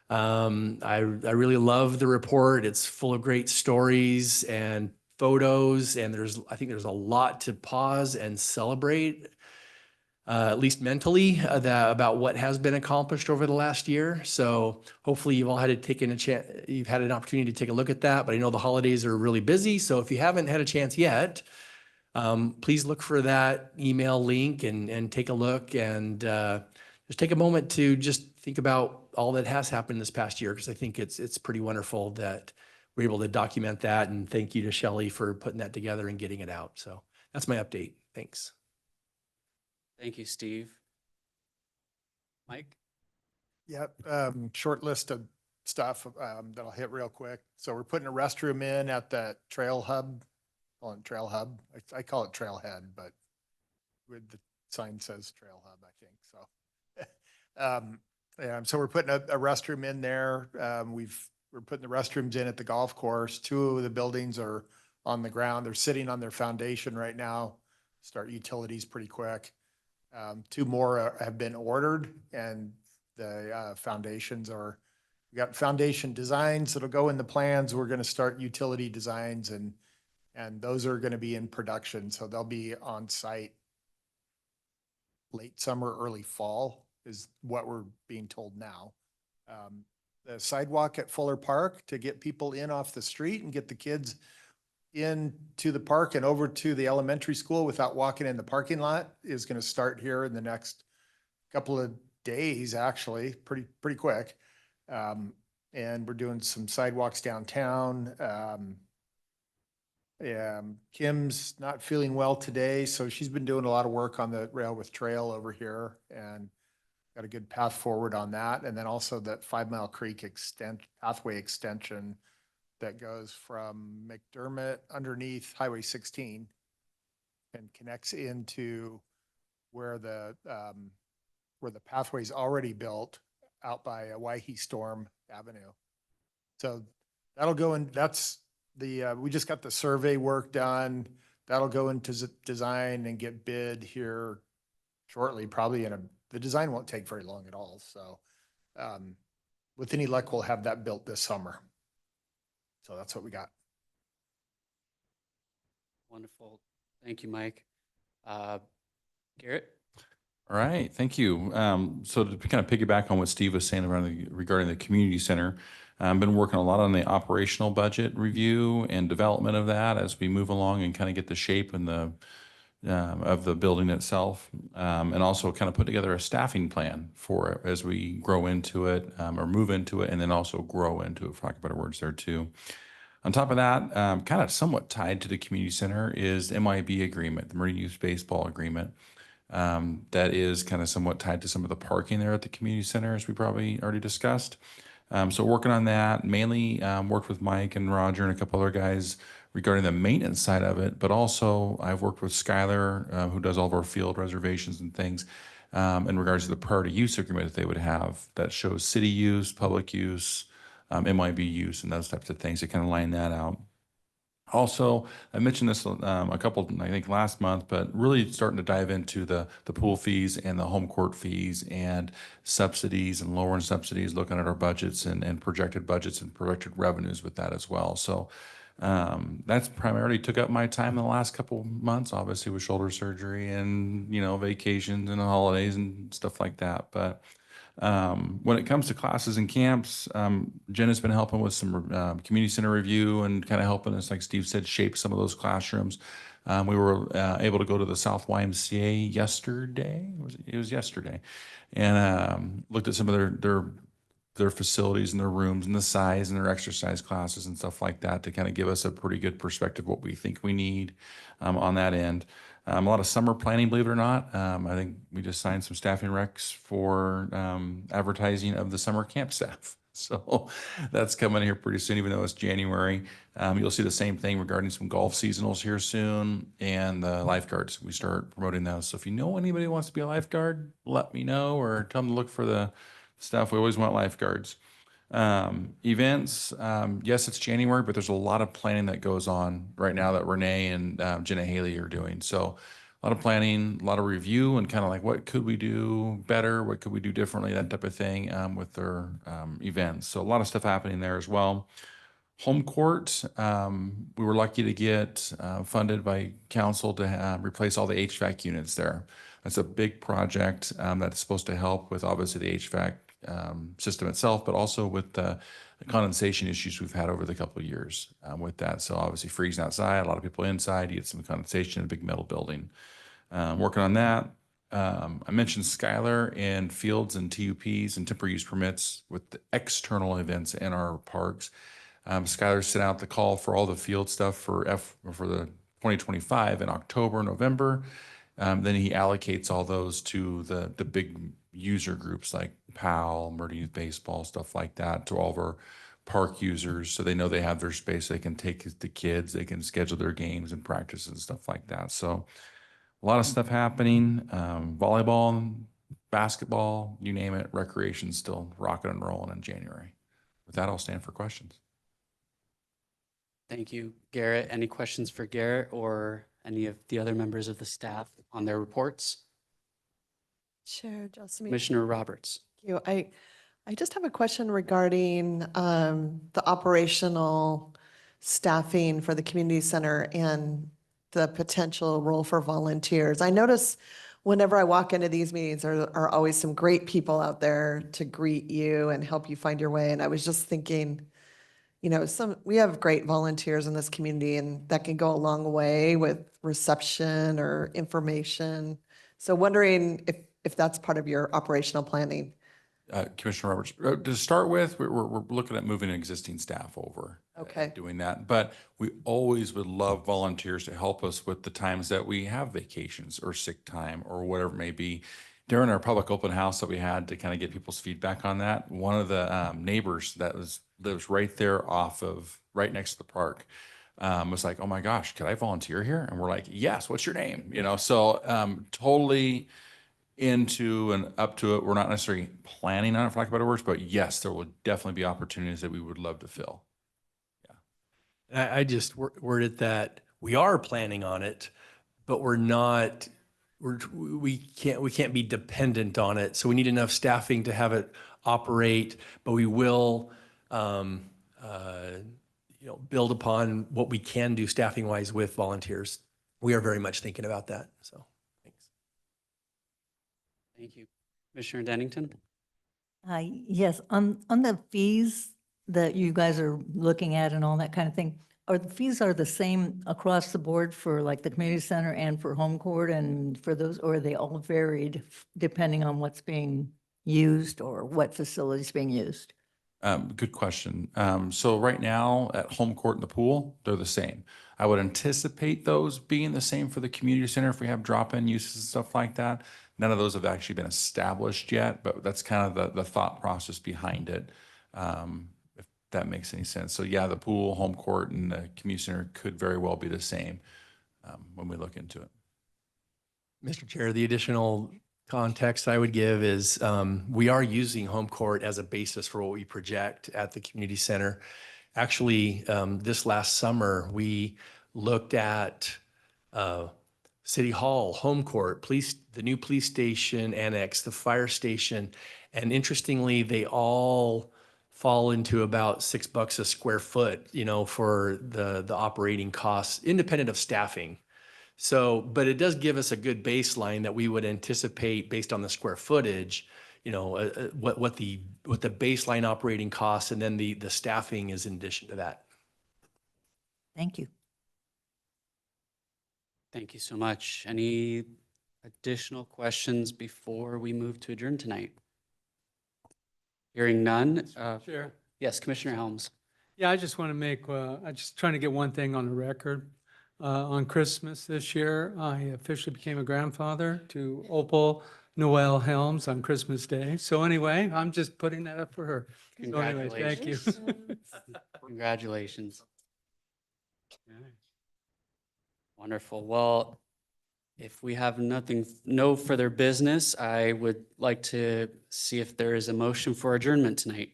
I really love the report. It's full of great stories and photos, and I think there's a lot to pause and celebrate, at least mentally, about what has been accomplished over the last year. So hopefully you've all had you've had an opportunity to take a look at that, but I know the holidays are really busy. So if you haven't had a chance yet, please look for that email link and take a look, and just take a moment to just think about all that has happened this past year, because I think it's pretty wonderful that we're able to document that. And thank you to Shelley for putting that together and getting it out. So that's my update. Thanks.
Thank you, Steve. Mike?
Yep, short list of stuff that I'll hit real quick. So we're putting a restroom in at that trail hub. On Trail Hub. I call it Trailhead, but with the sign says Trail Hub, I think. So, yeah, so we're putting a restroom in there. We're putting the restrooms in at the golf course. 2 of the buildings are on the ground. They're sitting on their foundation right now. Start utilities pretty quick. 2 more have been ordered, and the foundations we got foundation designs that'll go in the plans. We're going to start utility designs, and those are going to be in production. So they'll be on site late summer, early fall is what we're being told now. The sidewalk at Fuller Park to get people in off the street and get the kids into the park and over to the elementary school without walking in the parking lot is going to start here in the next couple of days, actually, pretty quick. And we're doing some sidewalks downtown. Kim's not feeling well today, so she's been doing a lot of work on the Rail with Trail over here, and got a good path forward on that. And then also that 5 Mile Creek pathway extension that goes from McDermott underneath Highway 16 and connects into where the pathway's already built out by Waihe Storm Avenue. So that'll go in. That's we just got the survey work done. That'll go into design and get bid here shortly, probably the design won't take very long at all. So with any luck, we'll have that built this summer. So that's what we got.
Wonderful. Thank you, Mike. Garrett?
All right, thank you. So to kind of piggyback on what Steve was saying regarding the community center, I've been working a lot on the operational budget review and development of that as we move along and kind of get the shape and of the building itself, and also kind of put together a staffing plan for it as we grow into it or move into it, and then also grow into it, for lack of better words there too. On top of that, kind of somewhat tied to the community center is the MIB agreement, the Meridian Youth Baseball agreement. That is kind of somewhat tied to some of the parking there at the community center, as we probably already discussed. So working on that, mainly worked with Mike and Roger and a couple other guys regarding the maintenance side of it, but also I've worked with Skylar, who does all of our field reservations and things, in regards to the priority use agreement that they would have that shows city use, public use, MIB use, and those types of things to kind of line that out. Also, I mentioned this a couple, I think last month, but really starting to dive into the pool fees and the home court fees and subsidies and lowering subsidies, looking at our budgets and projected budgets and projected revenues with that as well. So that's primarily took up my time in the last couple months, obviously with shoulder surgery and, you know, vacations and the holidays and stuff like that. But when it comes to classes and camps, Jen has been helping with some community center review and kind of helping us, like Steve said, shape some of those classrooms. We were able to go to the South YMCA yesterday. It was yesterday, and looked at some of their facilities and their rooms and the size and their exercise classes and stuff like that to kind of give us a pretty good perspective of what we think we need on that end. A lot of summer planning, believe it or not. I think we just signed some staffing recs for advertising of the summer camp staff. So that's coming here pretty soon, even though it's January. You'll see the same thing regarding some golf seasonals here soon and the lifeguards. We start promoting those. So if you know anybody who wants to be a lifeguard, let me know or tell them to look for the stuff. We always want lifeguards. Events, yes, it's January, but there's a lot of planning that goes on right now that Renee and Jenna Haley are doing. So a lot of planning, a lot of review, and kind of like what could we do better, what could we do differently, that type of thing with their events. So a lot of stuff happening there as well. Home court, we were lucky to get funded by council to replace all the HVAC units there. That's a big project that's supposed to help with obviously the HVAC system itself, but also with the condensation issues we've had over the couple of years with that. So obviously freezing outside, a lot of people inside, you get some condensation in a big metal building. Working on that. I mentioned Skylar and fields and TUPs and temporary use permits with the external events in our parks. Skylar sent out the call for all the field stuff for the 2025 in October, November. Then he allocates all those to the big user groups like PAL, Meridian Youth Baseball, stuff like that, to all of our park users, so they know they have their space. They can take the kids, they can schedule their games and practice and stuff like that. So a lot of stuff happening. Volleyball, basketball, you name it, recreation still rocking and rolling in January. With that, I'll stand for questions.
Thank you, Garrett. Any questions for Garrett or any of the other members of the staff on their reports?
Chair Jessamine.
Commissioner Roberts.
Thank you. I just have a question regarding the operational staffing for the community center and the potential role for volunteers. I notice whenever I walk into these meetings, there are always some great people out there to greet you and help you find your way. And I was just thinking, you know, we have great volunteers in this community, and that can go a long way with reception or information. So wondering if that's part of your operational planning.
Commissioner Roberts, to start with, we're looking at moving existing staff over.
Okay.
Doing that, but we always would love volunteers to help us with the times that we have vacations or sick time or whatever it may be. During our public open house that we had to kind of get people's feedback on that, one of the neighbors that lives right there right next to the park was like, "Oh my gosh, could I volunteer here?" And we're like, "Yes, what's your name?" You know, so totally into and up to it. We're not necessarily planning on it, for lack of better words, but yes, there will definitely be opportunities that we would love to fill.
And I just worded that we are planning on it, but we can't be dependent on it. So we need enough staffing to have it operate, but we will, build upon what we can do staffing wise with volunteers. We are very much thinking about that. So thanks.
Thank you. Commissioner Dennington?
Yes, on the fees that you guys are looking at and all that kind of thing, the fees are the same across the board for like the community center and for home court and for those, or are they all varied depending on what's being used or what facilities being used?
Good question. So right now at home court and the pool, they're the same. I would anticipate those being the same for the community center if we have drop-in uses and stuff like that. None of those have actually been established yet, but that's kind of the thought process behind it. If that makes any sense. So yeah, the pool, home court, and the community center could very well be the same when we look into it.
Mr. Chair, the additional context I would give is we are using home court as a basis for what we project at the community center. Actually, this last summer, we looked at City Hall, home court, police, the new police station annex, the fire station. And interestingly, they all fall into about $6 a square foot, you know, for the operating costs, independent of staffing. So, but it does give us a good baseline that we would anticipate based on the square footage, you know, what the baseline operating costs, and then the staffing is in addition to that.
Thank you.
Thank you so much. Any additional questions before we move to adjourn tonight? Hearing none.
Chair.
Yes, Commissioner Helms.
Yeah, I just want to make, I'm just trying to get one thing on the record. On Christmas this year, I officially became a grandfather to Opal Noel Helms on Christmas Day. So anyway, I'm just putting that up for her. So anyway, thank you.
Congratulations. Okay. Wonderful. Well, if we have no further business, I would like to see if there is a motion for adjournment tonight.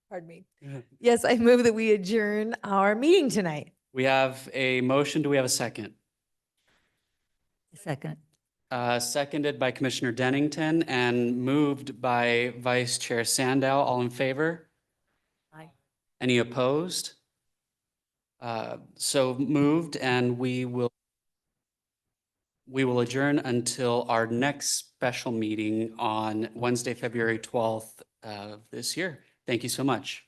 Pardon me. Yes, I move that we adjourn our meeting tonight.
We have a motion. Do we have a second?
Second.
Seconded by Commissioner Dennington and moved by Vice Chair Sandow. All in favor?
Aye.
Any opposed? So moved, and we will adjourn until our next special meeting on Wednesday, February 12th of this year. Thank you so much.